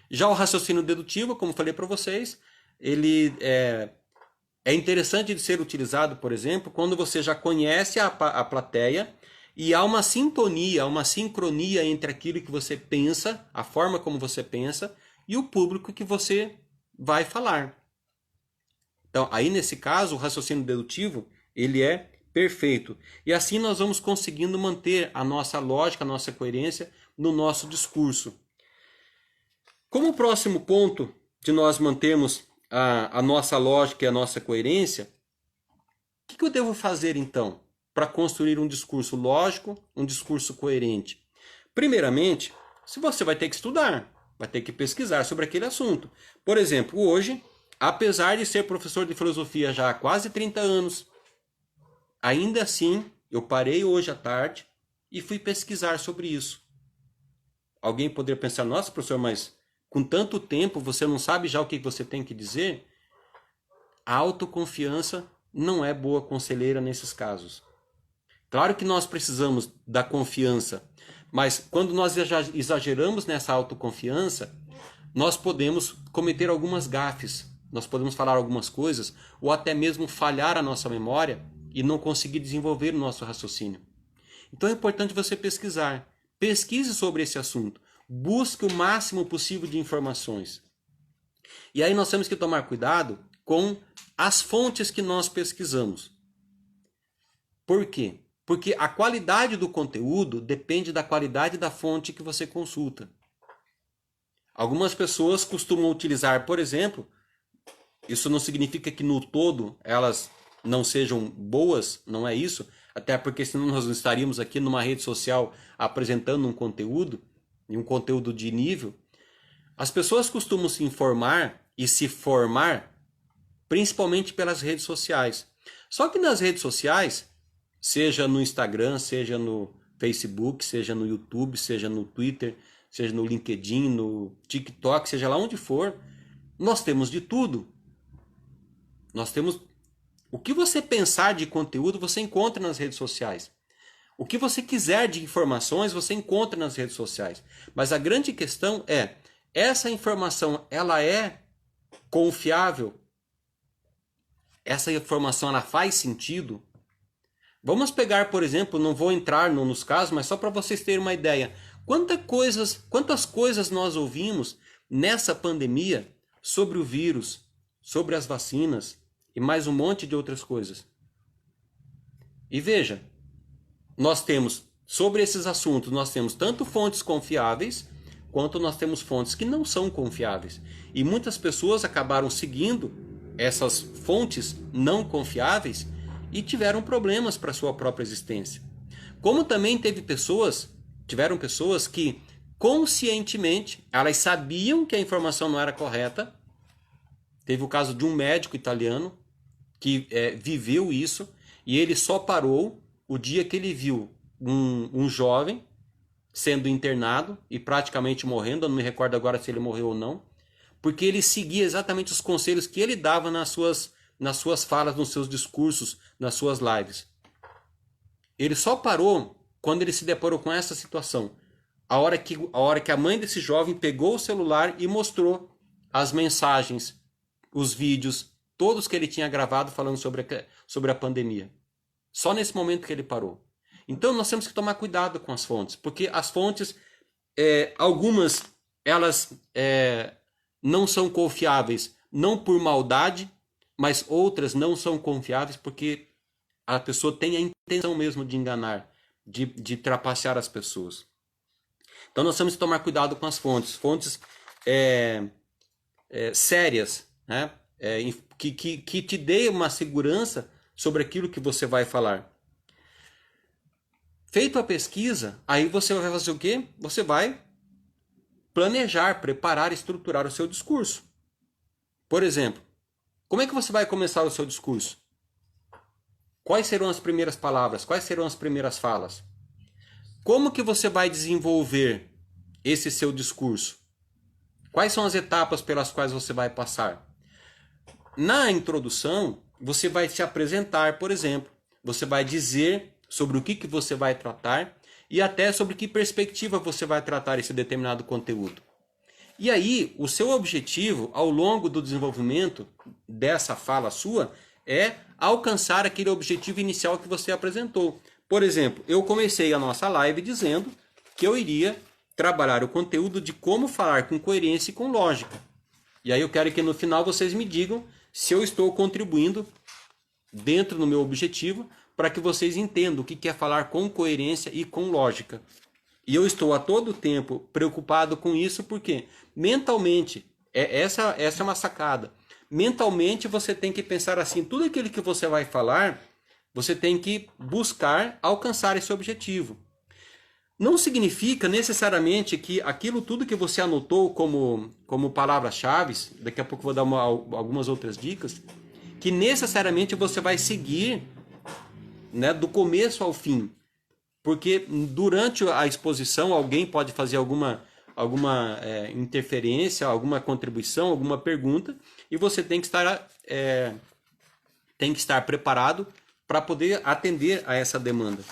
Speaker 1: Já o raciocínio dedutivo, como falei para vocês, ele é interessante de ser utilizado, por exemplo, quando você já conhece a plateia e há uma sintonia, uma sincronia entre aquilo que você pensa, a forma como você pensa, e o público que você vai falar. Então, aí nesse caso, o raciocínio dedutivo, ele é perfeito. E assim nós vamos conseguindo manter a nossa lógica, a nossa coerência no nosso discurso. Como próximo ponto de nós mantermos a nossa lógica e a nossa coerência, o que eu devo fazer então para construir um discurso lógico, um discurso coerente? Primeiramente, se você vai ter que estudar, vai ter que pesquisar sobre aquele assunto. Por exemplo, hoje, apesar de ser professor de filosofia já há quase 30 anos, ainda assim, eu parei hoje à tarde e fui pesquisar sobre isso. Alguém poderia pensar, nossa, professor, mas com tanto tempo você não sabe já o que você tem que dizer? A autoconfiança não é boa conselheira nesses casos. Claro que nós precisamos da confiança, mas quando nós exageramos nessa autoconfiança, nós podemos cometer algumas gafes, nós podemos falar algumas coisas, ou até mesmo falhar a nossa memória e não conseguir desenvolver o nosso raciocínio. Então é importante você pesquisar. Pesquise sobre esse assunto. Busque o máximo possível de informações. E aí nós temos que tomar cuidado com as fontes que nós pesquisamos. Por quê? Porque a qualidade do conteúdo depende da qualidade da fonte que você consulta. Algumas pessoas costumam utilizar, por exemplo, isso não significa que no todo elas não sejam boas, não é isso, até porque senão nós não estaríamos aqui numa rede social apresentando um conteúdo, e um conteúdo de nível. As pessoas costumam se informar e se formar principalmente pelas redes sociais. Só que nas redes sociais, seja no Instagram, seja no Facebook, seja no YouTube, seja no Twitter, seja no LinkedIn, no TikTok, seja lá onde for, nós temos de tudo. Nós temos... O que você pensar de conteúdo, você encontra nas redes sociais. O que você quiser de informações, você encontra nas redes sociais. Mas a grande questão é, essa informação, ela é confiável? Essa informação, ela faz sentido? Vamos pegar, por exemplo, não vou entrar nos casos, mas só para vocês terem uma ideia. Quantas coisas nós ouvimos nessa pandemia sobre o vírus, sobre as vacinas e mais um monte de outras coisas. E veja, nós temos, sobre esses assuntos, nós temos tanto fontes confiáveis, quanto nós temos fontes que não são confiáveis. E muitas pessoas acabaram seguindo essas fontes não confiáveis e tiveram problemas para a sua própria existência. Como também tiveram pessoas que conscientemente, elas sabiam que a informação não era correta. Teve o caso de um médico italiano que viveu isso e ele só parou o dia que ele viu um jovem sendo internado e praticamente morrendo. Eu não me recordo agora se ele morreu ou não, porque ele seguia exatamente os conselhos que ele dava nas suas falas, nos seus discursos, nas suas lives. Ele só parou quando ele se deparou com essa situação. A hora que a mãe desse jovem pegou o celular e mostrou as mensagens, os vídeos, todos que ele tinha gravado falando sobre a pandemia. Só nesse momento que ele parou. Então nós temos que tomar cuidado com as fontes, porque as fontes, algumas, elas não são confiáveis, não por maldade, mas outras não são confiáveis porque a pessoa tem a intenção mesmo de enganar, de trapacear as pessoas. Então nós temos que tomar cuidado com as fontes. Fontes sérias, né? Que te dê uma segurança sobre aquilo que você vai falar. Feito a pesquisa, aí você vai fazer o quê? Você vai planejar, preparar, estruturar o seu discurso. Por exemplo, como é que você vai começar o seu discurso? Quais serão as primeiras palavras? Quais serão as primeiras falas? Como que você vai desenvolver esse seu discurso? Quais são as etapas pelas quais você vai passar? Na introdução, você vai se apresentar, por exemplo. Você vai dizer sobre o que você vai tratar e até sobre que perspectiva você vai tratar esse determinado conteúdo. E aí, o seu objetivo, ao longo do desenvolvimento dessa fala sua, é alcançar aquele objetivo inicial que você apresentou. Por exemplo, eu comecei a nossa live dizendo que eu iria trabalhar o conteúdo de como falar com coerência e com lógica. E aí eu quero que no final vocês me digam se eu estou contribuindo dentro do meu objetivo para que vocês entendam o que é falar com coerência e com lógica. E eu estou a todo tempo preocupado com isso porque mentalmente, essa é uma sacada. Mentalmente você tem que pensar assim, tudo aquilo que você vai falar, você tem que buscar alcançar esse objetivo. Não significa necessariamente que aquilo tudo que você anotou como palavras-chave, daqui a pouco eu vou dar algumas outras dicas, que necessariamente você vai seguir, né, do começo ao fim. Porque durante a exposição alguém pode fazer alguma interferência, alguma contribuição, alguma pergunta, e você tem que estar preparado para poder atender a essa demanda.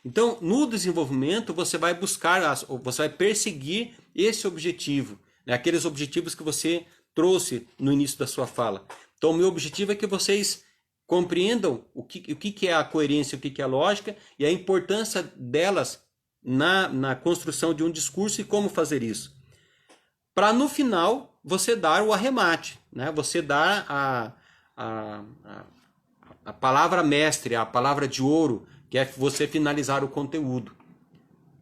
Speaker 1: Então, no desenvolvimento, você vai você vai perseguir esse objetivo, né? Aqueles objetivos que você trouxe no início da sua fala. Então, o meu objetivo é que vocês compreendam o que é a coerência, o que é a lógica e a importância delas na construção de um discurso e como fazer isso. Para no final você dar o arremate, né? Você dar a palavra mestre, a palavra de ouro, que é você finalizar o conteúdo.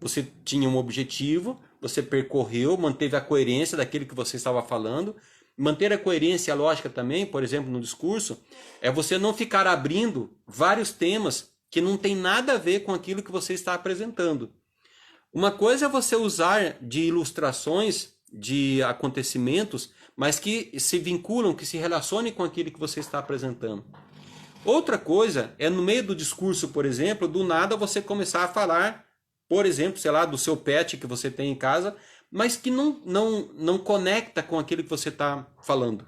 Speaker 1: Você tinha um objetivo, você percorreu, manteve a coerência daquilo que você estava falando. Manter a coerência e a lógica também, por exemplo, no discurso, é você não ficar abrindo vários temas que não tem nada a ver com aquilo que você está apresentando. Uma coisa é você usar de ilustrações de acontecimentos, mas que se vinculam, que se relacionem com aquilo que você está apresentando. Outra coisa é no meio do discurso, por exemplo, do nada você começar a falar, por exemplo, sei lá, do seu pet que você tem em casa, mas que não conecta com aquilo que você está falando.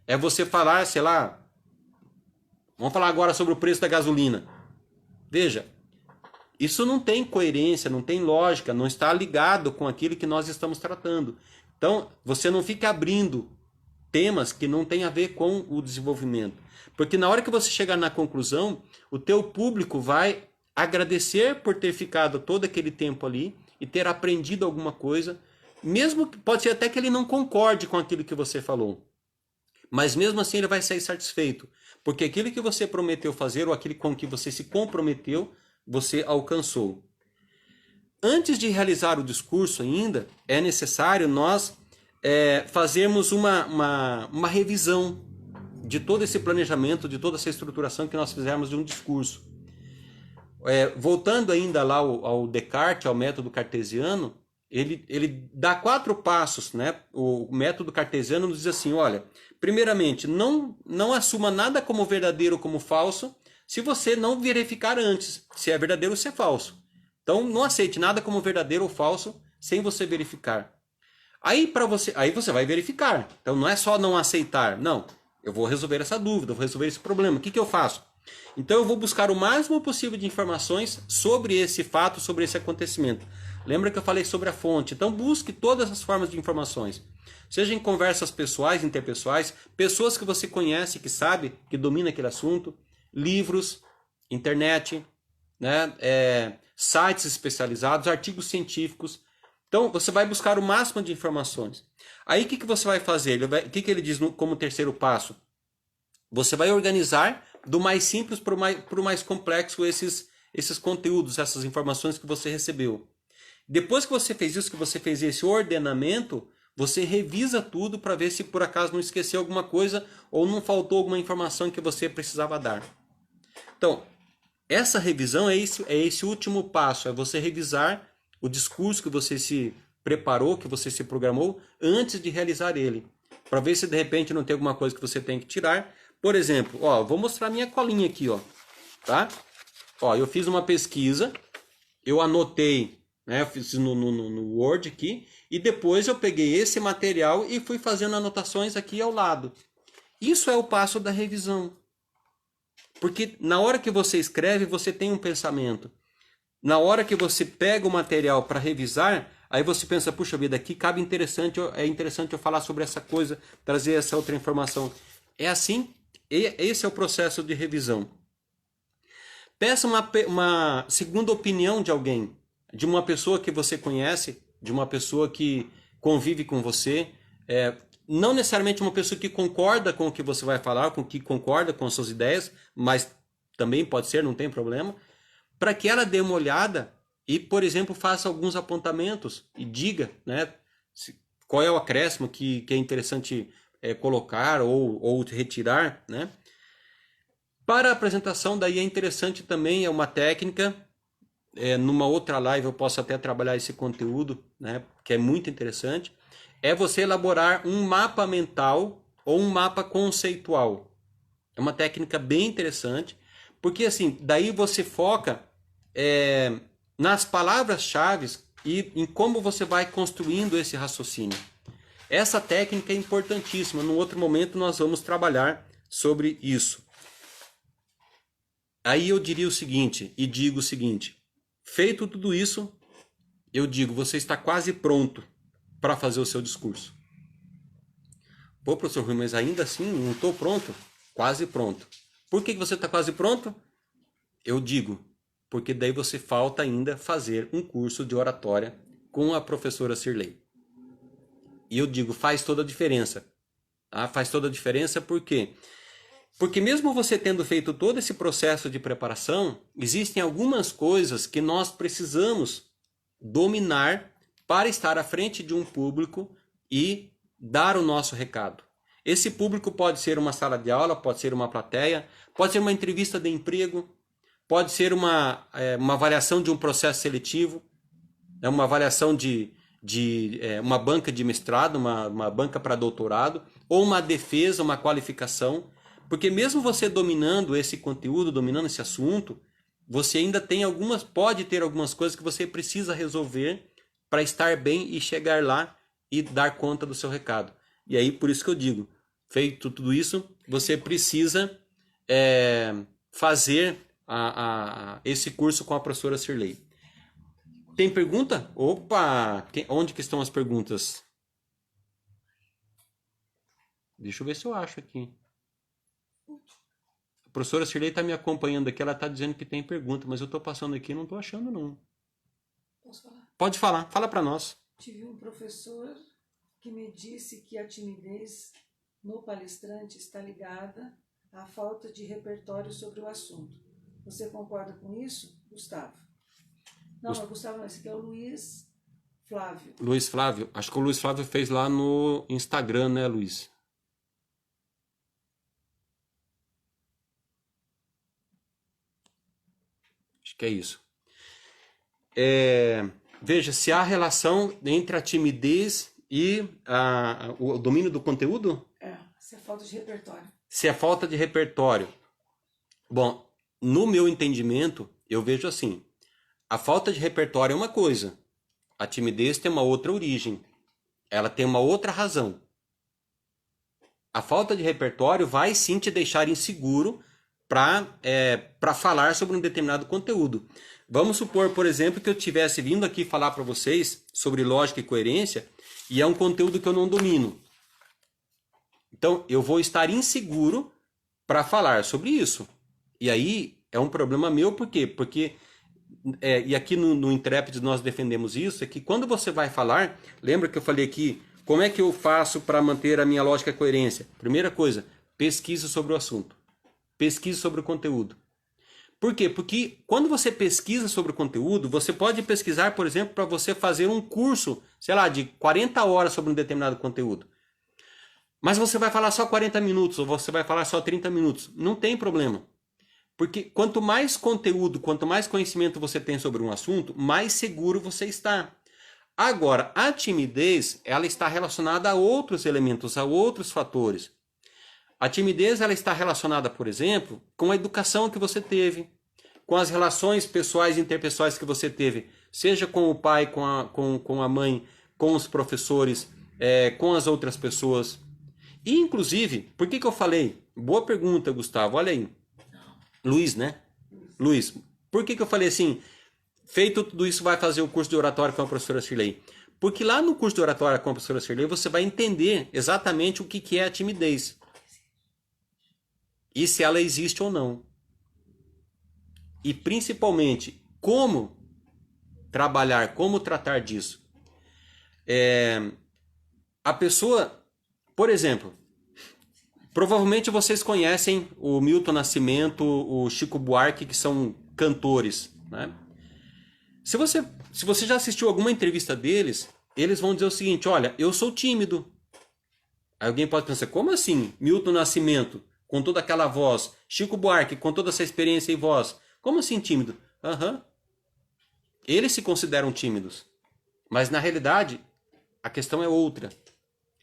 Speaker 1: É você falar, sei lá, vamos falar agora sobre o preço da gasolina. Veja, isso não tem coerência, não tem lógica, não está ligado com aquilo que nós estamos tratando. Então, você não fica abrindo temas que não têm a ver com o desenvolvimento. Porque na hora que você chegar na conclusão, o teu público vai agradecer por ter ficado todo aquele tempo ali e ter aprendido alguma coisa, mesmo que pode ser até que ele não concorde com aquilo que você falou. Mas mesmo assim ele vai sair satisfeito, porque aquilo que você prometeu fazer ou aquilo com que você se comprometeu, você alcançou. Antes de realizar o discurso ainda, é necessário nós fazermos uma revisão de todo esse planejamento, de toda essa estruturação que nós fizemos de um discurso. Voltando ainda lá ao Descartes, ao método cartesiano, ele dá 4 passos, né? O método cartesiano nos diz assim, olha, primeiramente, não assuma nada como verdadeiro ou como falso, se você não verificar antes se é verdadeiro ou se é falso. Então, não aceite nada como verdadeiro ou falso sem você verificar. Aí você vai verificar. Então, não é só não aceitar. Não, eu vou resolver essa dúvida, eu vou resolver esse problema. O que eu faço? Então, eu vou buscar o máximo possível de informações sobre esse fato, sobre esse acontecimento. Lembra que eu falei sobre a fonte? Então, busque todas as formas de informações. Seja em conversas pessoais, interpessoais, pessoas que você conhece, que sabe, que domina aquele assunto, livros, internet, né, sites especializados, artigos científicos. Então, você vai buscar o máximo de informações. Aí, o que você vai fazer? O que ele diz como terceiro passo? Você vai organizar do mais simples para o mais complexo esses conteúdos, essas informações que você recebeu. Depois que você fez isso, que você fez esse ordenamento, você revisa tudo para ver se por acaso não esqueceu alguma coisa ou não faltou alguma informação que você precisava dar. Então, essa revisão é esse último passo, é você revisar o discurso que você se preparou, que você se programou antes de realizar ele, para ver se de repente não tem alguma coisa que você tem que tirar. Por exemplo, vou mostrar minha colinha aqui, tá? Eu fiz uma pesquisa, eu anotei, né, eu fiz no Word aqui, e depois eu peguei esse material e fui fazendo anotações aqui ao lado. Isso é o passo da revisão. Porque na hora que você escreve, você tem um pensamento. Na hora que você pega o material para revisar, aí você pensa, puxa vida, aqui é interessante eu falar sobre essa coisa, trazer essa outra informação. É assim, esse é o processo de revisão. Peça uma segunda opinião de alguém, de uma pessoa que você conhece, de uma pessoa que convive com você, não necessariamente uma pessoa que concorda com o que você vai falar, que concorda com as suas ideias, mas também pode ser, não tem problema, para que ela dê uma olhada e, por exemplo, faça alguns apontamentos e diga, né, qual é o acréscimo que é interessante colocar ou retirar, né? Para a apresentação, daí é interessante também, é uma técnica, numa outra live eu posso até trabalhar esse conteúdo, né, que é muito interessante, é você elaborar um mapa mental ou um mapa conceitual. É uma técnica bem interessante, porque assim, daí você foca nas palavras-chave e em como você vai construindo esse raciocínio. Essa técnica é importantíssima, num outro momento nós vamos trabalhar sobre isso. Aí eu diria o seguinte, e digo o seguinte, feito tudo isso, eu digo, você está quase pronto para fazer o seu discurso. Pô, professor Rui, mas ainda assim não estou pronto? Quase pronto. Por que você está quase pronto? Eu digo, porque daí você falta ainda fazer um curso de oratória com a professora Cirlei. E eu digo, faz toda a diferença. Ah, faz toda a diferença por quê? Porque mesmo você tendo feito todo esse processo de preparação, existem algumas coisas que nós precisamos dominar para estar à frente de um público e dar o nosso recado. Esse público pode ser uma sala de aula, pode ser uma plateia, pode ser uma entrevista de emprego, pode ser uma avaliação de um processo seletivo, uma avaliação de uma banca de mestrado, uma banca para doutorado, ou uma defesa, uma qualificação. Porque mesmo você dominando esse conteúdo, dominando esse assunto, você ainda pode ter algumas coisas que você precisa resolver para estar bem e chegar lá e dar conta do seu recado. E aí, por isso que eu digo, feito tudo isso, você precisa fazer esse curso com a professora Cirlei. Tem pergunta? Opa! Onde que estão as perguntas? Deixa eu ver se eu acho aqui. A professora Cirlei está me acompanhando aqui, ela está dizendo que tem pergunta, mas eu estou passando aqui e não estou achando não.
Speaker 2: Posso falar?
Speaker 1: Pode falar, fala para nós.
Speaker 2: Tive um professor que me disse que a timidez no palestrante está ligada à falta de repertório sobre o assunto. Você concorda com isso, Gustavo? Não, é Gustavo não, esse aqui é o Luiz Flávio.
Speaker 1: Luiz Flávio, acho que o Luiz Flávio fez lá no Instagram, né, Luiz? Acho que é isso. Veja, se há relação entre a timidez e o domínio do conteúdo?
Speaker 2: Se é falta de repertório.
Speaker 1: Se é falta de repertório. Bom, no meu entendimento, eu vejo assim. A falta de repertório é uma coisa. A timidez tem uma outra origem. Ela tem uma outra razão. A falta de repertório vai sim te deixar inseguro para falar sobre um determinado conteúdo. Vamos supor, por exemplo, que eu tivesse vindo aqui falar para vocês sobre lógica e coerência e é um conteúdo que eu não domino. Então, eu vou estar inseguro para falar sobre isso. E aí é um problema meu, por quê? Porque, e aqui no Intrépidos nós defendemos isso, é que quando você vai falar, lembra que eu falei aqui, como é que eu faço para manter a minha lógica e coerência? Primeira coisa, pesquise sobre o assunto. Pesquise sobre o conteúdo. Por quê? Porque quando você pesquisa sobre o conteúdo, você pode pesquisar, por exemplo, para você fazer um curso, sei lá, de 40 horas sobre um determinado conteúdo. Mas você vai falar só 40 minutos, ou você vai falar só 30 minutos. Não tem problema. Porque quanto mais conteúdo, quanto mais conhecimento você tem sobre um assunto, mais seguro você está. Agora, a timidez, ela está relacionada a outros elementos, a outros fatores. A timidez, ela está relacionada, por exemplo, com a educação que você teve, com as relações pessoais e interpessoais que você teve, seja com o pai, com a mãe, com os professores, com as outras pessoas. E, inclusive, por que eu falei? Boa pergunta, Gustavo, olha aí. Luiz, né? Luiz, por que eu falei assim, feito tudo isso, vai fazer o curso de oratória com a professora Cirlei? Porque lá no curso de oratória com a professora Cirlei, você vai entender exatamente o que é a timidez. E se ela existe ou não. E, principalmente, como trabalhar, como tratar disso. A pessoa, por exemplo, provavelmente vocês conhecem o Milton Nascimento, o Chico Buarque, que são cantores, né? Se você já assistiu alguma entrevista deles, eles vão dizer o seguinte, olha, eu sou tímido. Aí alguém pode pensar, como assim? Milton Nascimento, com toda aquela voz, Chico Buarque, com toda essa experiência e voz, como assim tímido? Eles se consideram tímidos, mas na realidade a questão é outra.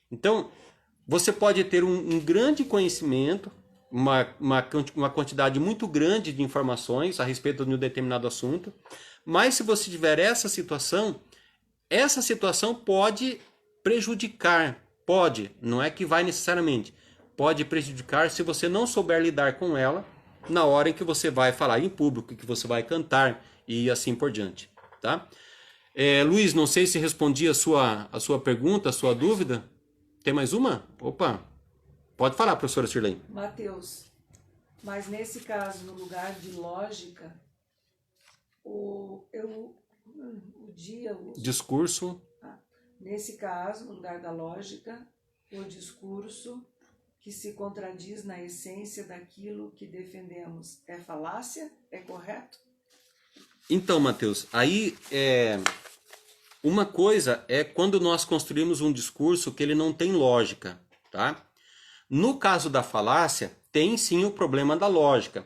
Speaker 1: Então, você pode ter um grande conhecimento, uma quantidade muito grande de informações a respeito de um determinado assunto, mas se você tiver essa situação pode prejudicar, não é que vai necessariamente, pode prejudicar se você não souber lidar com ela na hora em que você vai falar em público, que você vai cantar e assim por diante, tá? Luiz, não sei se respondi a sua pergunta, a sua dúvida. Tem mais uma? Opa, pode falar, professora Cirlei.
Speaker 2: Matheus, Mas nesse caso, no lugar de lógica, o dia uso.
Speaker 1: Discurso.
Speaker 2: Nesse caso, no lugar da lógica, o discurso que se contradiz na essência daquilo que defendemos é falácia? É correto?
Speaker 1: Então, Mateus, aí uma coisa é quando nós construímos um discurso que ele não tem lógica, tá? No caso da falácia, tem sim o problema da lógica.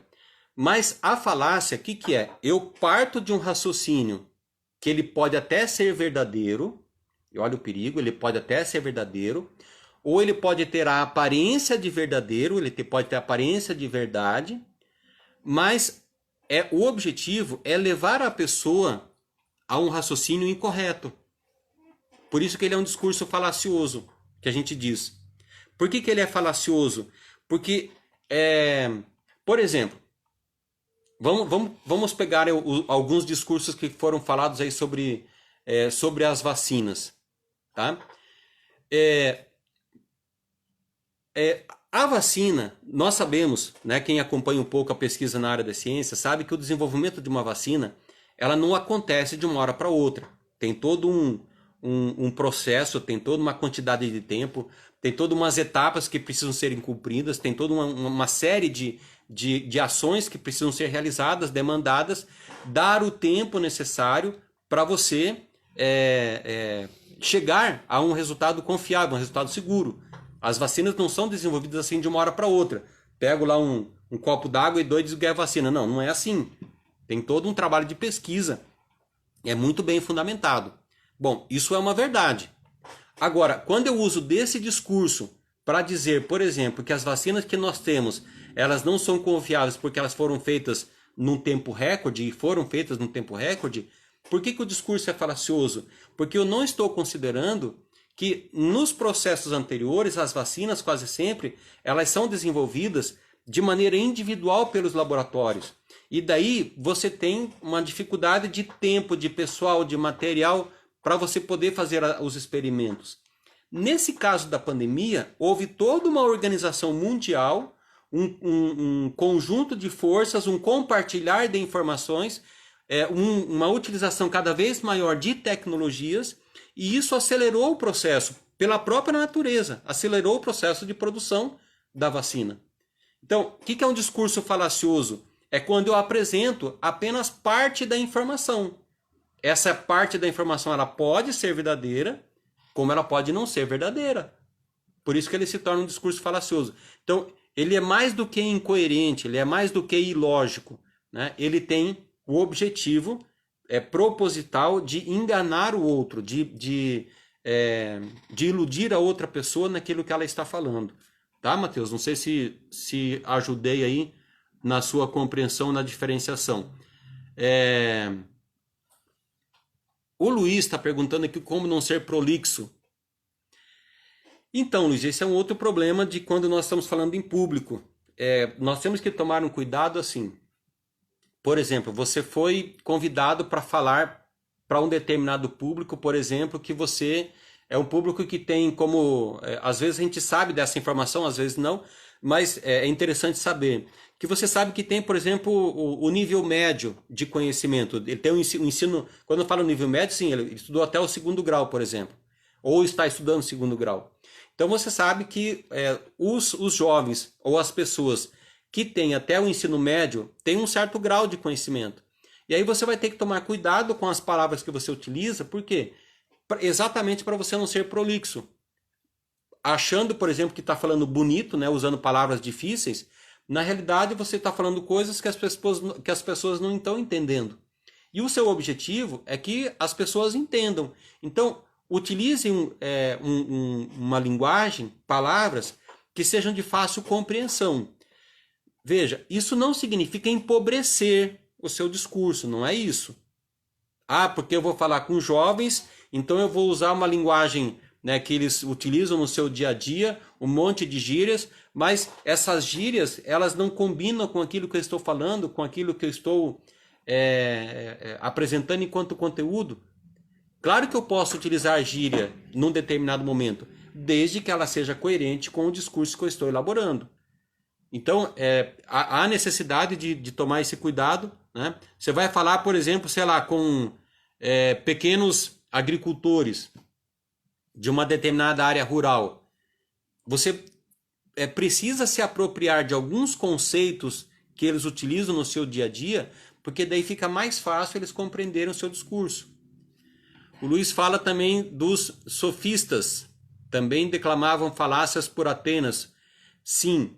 Speaker 1: Mas a falácia, o que é? Eu parto de um raciocínio que ele pode até ser verdadeiro, e olha o perigo, ele pode até ser verdadeiro, ou ele pode ter a aparência de verdadeiro, pode ter a aparência de verdade, mas o objetivo é levar a pessoa a um raciocínio incorreto. Por isso que ele é um discurso falacioso, que a gente diz. Por que ele é falacioso? Porque, por exemplo, vamos pegar alguns discursos que foram falados aí sobre as vacinas. Tá? A vacina, nós sabemos, né, quem acompanha um pouco a pesquisa na área da ciência, sabe que o desenvolvimento de uma vacina, ela não acontece de uma hora para outra. Tem todo um processo, tem toda uma quantidade de tempo, tem todas umas etapas que precisam serem cumpridas, tem toda uma série de ações que precisam ser realizadas, demandadas, dar o tempo necessário para você chegar a um resultado confiável, um resultado seguro. As vacinas não são desenvolvidas assim de uma hora para outra. Pego lá um copo d'água e dou e digo que é vacina. Não, não é assim. Tem todo um trabalho de pesquisa. É muito bem fundamentado. Bom, isso é uma verdade. Agora, quando eu uso desse discurso para dizer, por exemplo, que as vacinas que nós temos, elas não são confiáveis porque elas foram feitas num tempo recorde, e foram feitas num tempo recorde, por que o discurso é falacioso? Porque eu não estou considerando que nos processos anteriores, as vacinas quase sempre, elas são desenvolvidas de maneira individual pelos laboratórios. E daí você tem uma dificuldade de tempo, de pessoal, de material para você poder fazer os experimentos. Nesse caso da pandemia, houve toda uma organização mundial, um conjunto de forças, um compartilhar de informações, uma utilização cada vez maior de tecnologias, e isso acelerou o processo, pela própria natureza, acelerou o processo de produção da vacina. Então, o que é um discurso falacioso? É quando eu apresento apenas parte da informação. Essa parte da informação ela pode ser verdadeira, como ela pode não ser verdadeira. Por isso que ele se torna um discurso falacioso. Então, ele é mais do que incoerente, ele é mais do que ilógico, né? Ele tem o objetivo proposital de enganar o outro, de iludir a outra pessoa naquilo que ela está falando. Tá, Mateus? Não sei se ajudei aí na sua compreensão, na diferenciação. O Luiz está perguntando aqui como não ser prolixo. Então, Luiz, esse é um outro problema de quando nós estamos falando em público. Nós temos que tomar um cuidado assim. Por exemplo, você foi convidado para falar para um determinado público, por exemplo, que você é um público que tem como... às vezes a gente sabe dessa informação, às vezes não, mas é interessante saber que você sabe que tem, por exemplo, o nível médio de conhecimento. Ele tem um ensino... Quando eu falo nível médio, sim, ele estudou até o 2º grau, por exemplo, ou está estudando o 2º grau. Então você sabe que os jovens ou as pessoas que têm até o ensino médio têm um certo grau de conhecimento. E aí você vai ter que tomar cuidado com as palavras que você utiliza, por quê? Exatamente para você não ser prolixo. Achando, por exemplo, que está falando bonito, né, usando palavras difíceis, na realidade você está falando coisas que as pessoas não estão entendendo. E o seu objetivo é que as pessoas entendam. Então, utilize uma linguagem, palavras que sejam de fácil compreensão. Veja, isso não significa empobrecer o seu discurso, não é isso. Porque eu vou falar com jovens, então eu vou usar uma linguagem, né, que eles utilizam no seu dia a dia, um monte de gírias, mas essas gírias, elas não combinam com aquilo que eu estou falando, com aquilo que eu estou apresentando enquanto conteúdo. Claro que eu posso utilizar gíria num determinado momento, desde que ela seja coerente com o discurso que eu estou elaborando. Então, há necessidade de tomar esse cuidado, né? Você vai falar, por exemplo, sei lá, com pequenos agricultores de uma determinada área rural. Você precisa se apropriar de alguns conceitos que eles utilizam no seu dia a dia, porque daí fica mais fácil eles compreenderem o seu discurso. O Luiz fala também dos sofistas, também declamavam falácias por Atenas. Sim.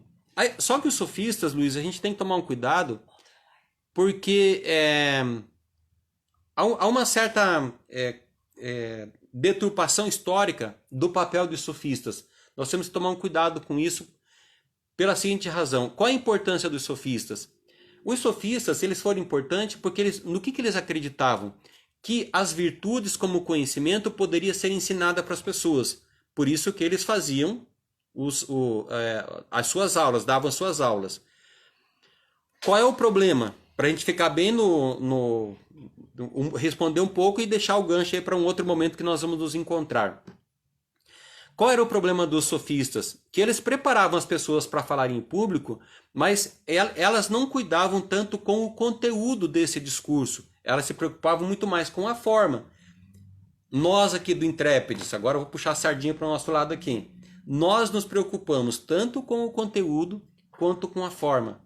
Speaker 1: Só que os sofistas, Luiz, a gente tem que tomar um cuidado, porque há uma certa deturpação histórica do papel dos sofistas. Nós temos que tomar um cuidado com isso pela seguinte razão. Qual a importância dos sofistas? Os sofistas, eles foram importantes porque no que eles acreditavam? Que as virtudes como conhecimento poderia ser ensinada para as pessoas. Por isso que eles faziam as suas aulas, davam as suas aulas. Qual é o problema? Para a gente ficar bem responder um pouco e deixar o gancho aí para um outro momento que nós vamos nos encontrar. Qual era o problema dos sofistas? Que eles preparavam as pessoas para falar em público, mas elas não cuidavam tanto com o conteúdo desse discurso. Elas se preocupavam muito mais com a forma. Nós aqui do Intrépides, agora eu vou puxar a sardinha para o nosso lado aqui. Nós nos preocupamos tanto com o conteúdo quanto com a forma.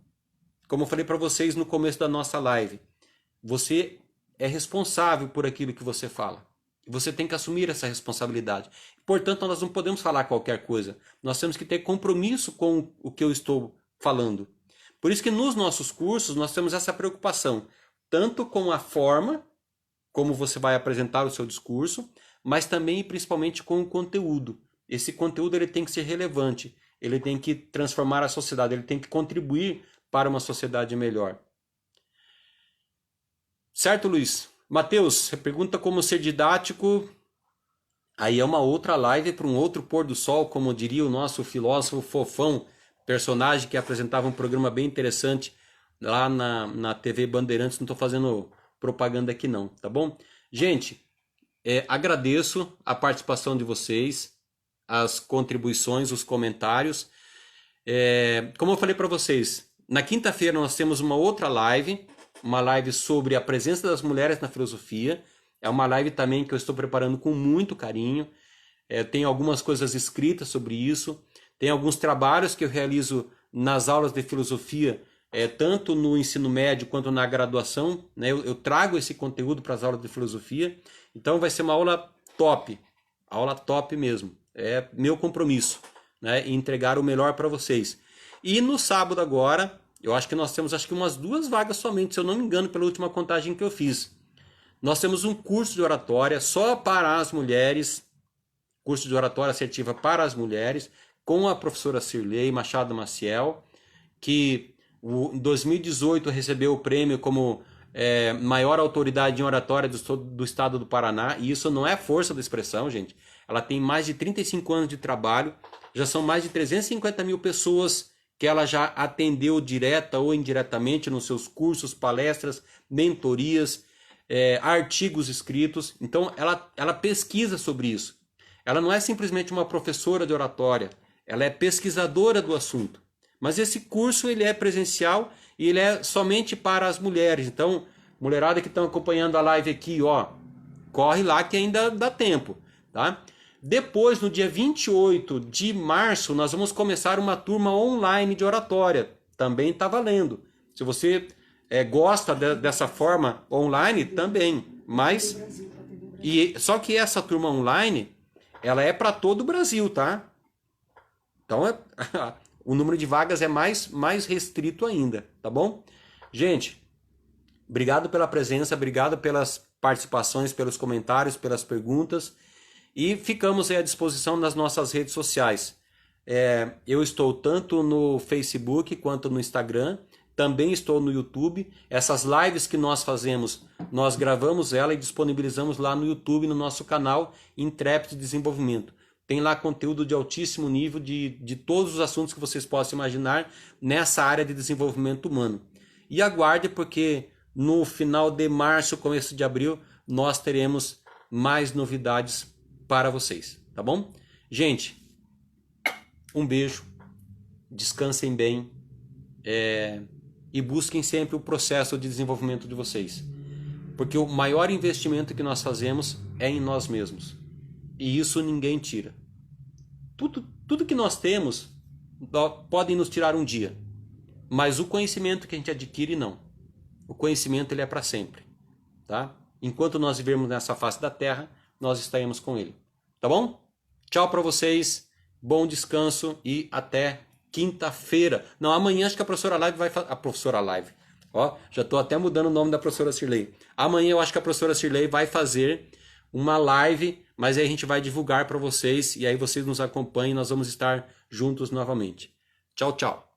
Speaker 1: Como eu falei para vocês no começo da nossa live, você é responsável por aquilo que você fala. Você tem que assumir essa responsabilidade. Portanto, nós não podemos falar qualquer coisa. Nós temos que ter compromisso com o que eu estou falando. Por isso que nos nossos cursos nós temos essa preocupação, tanto com a forma, como você vai apresentar o seu discurso, mas também e principalmente com o conteúdo. Esse conteúdo ele tem que ser relevante, ele tem que transformar a sociedade, ele tem que contribuir para uma sociedade melhor. Certo, Luiz? Mateus, você pergunta como ser didático. Aí é uma outra live para um outro pôr do sol, como diria o nosso filósofo fofão, personagem que apresentava um programa bem interessante lá na TV Bandeirantes. Não estou fazendo propaganda aqui não, tá bom? Gente, agradeço a participação de vocês, as contribuições, os comentários. Como eu falei para vocês, na quinta-feira nós temos uma outra live, uma live sobre a presença das mulheres na filosofia. É uma live também que eu estou preparando com muito carinho. Tem algumas coisas escritas sobre isso. Tem alguns trabalhos que eu realizo nas aulas de filosofia, tanto no ensino médio quanto na graduação. Né? Eu trago esse conteúdo para as aulas de filosofia. Então vai ser uma aula top mesmo. É meu compromisso, né? Entregar o melhor para vocês. E no sábado agora, eu acho que nós temos umas 2 vagas somente, se eu não me engano, pela última contagem que eu fiz. Nós temos um curso de oratória só para as mulheres, curso de oratória assertiva para as mulheres, com a professora Cirlei Machado Maciel, que em 2018 recebeu o prêmio como maior autoridade em oratória do estado do Paraná, e isso não é força da expressão, gente. Ela tem mais de 35 anos de trabalho, já são mais de 350 mil pessoas que ela já atendeu direta ou indiretamente nos seus cursos, palestras, mentorias, artigos escritos. Então ela pesquisa sobre isso. Ela não é simplesmente uma professora de oratória, ela é pesquisadora do assunto. Mas esse curso ele é presencial e ele é somente para as mulheres. Então, mulherada que estão acompanhando a live aqui, corre lá que ainda dá tempo, tá? Depois, no dia 28 de março, nós vamos começar uma turma online de oratória. Também está valendo. Se você gosta dessa forma online, também. Mas só que essa turma online, ela é para todo o Brasil, tá? Então, o número de vagas é mais restrito ainda, tá bom? Gente, obrigado pela presença, obrigado pelas participações, pelos comentários, pelas perguntas. E ficamos à disposição nas nossas redes sociais. Eu estou tanto no Facebook quanto no Instagram. Também estou no YouTube. Essas lives que nós fazemos, nós gravamos ela e disponibilizamos lá no YouTube, no nosso canal Intrépido Desenvolvimento. Tem lá conteúdo de altíssimo nível de todos os assuntos que vocês possam imaginar nessa área de desenvolvimento humano. E aguarde, porque no final de março, começo de abril, nós teremos mais novidades para vocês, tá bom? Gente, um beijo, descansem bem e busquem sempre o processo de desenvolvimento de vocês. Porque o maior investimento que nós fazemos é em nós mesmos. E isso ninguém tira. Tudo que nós temos podem nos tirar um dia. Mas o conhecimento que a gente adquire, não. O conhecimento ele é para sempre. Tá? Enquanto nós vivermos nessa face da terra, nós estaremos com ele. Tá bom? Tchau para vocês. Bom descanso e até quinta-feira. Não, amanhã acho que a professora Live vai fazer. A professora Live. Ó, já estou até mudando o nome da professora Cirlei. Amanhã eu acho que a professora Cirlei vai fazer uma live, mas aí a gente vai divulgar para vocês e aí vocês nos acompanhem e nós vamos estar juntos novamente. Tchau, tchau.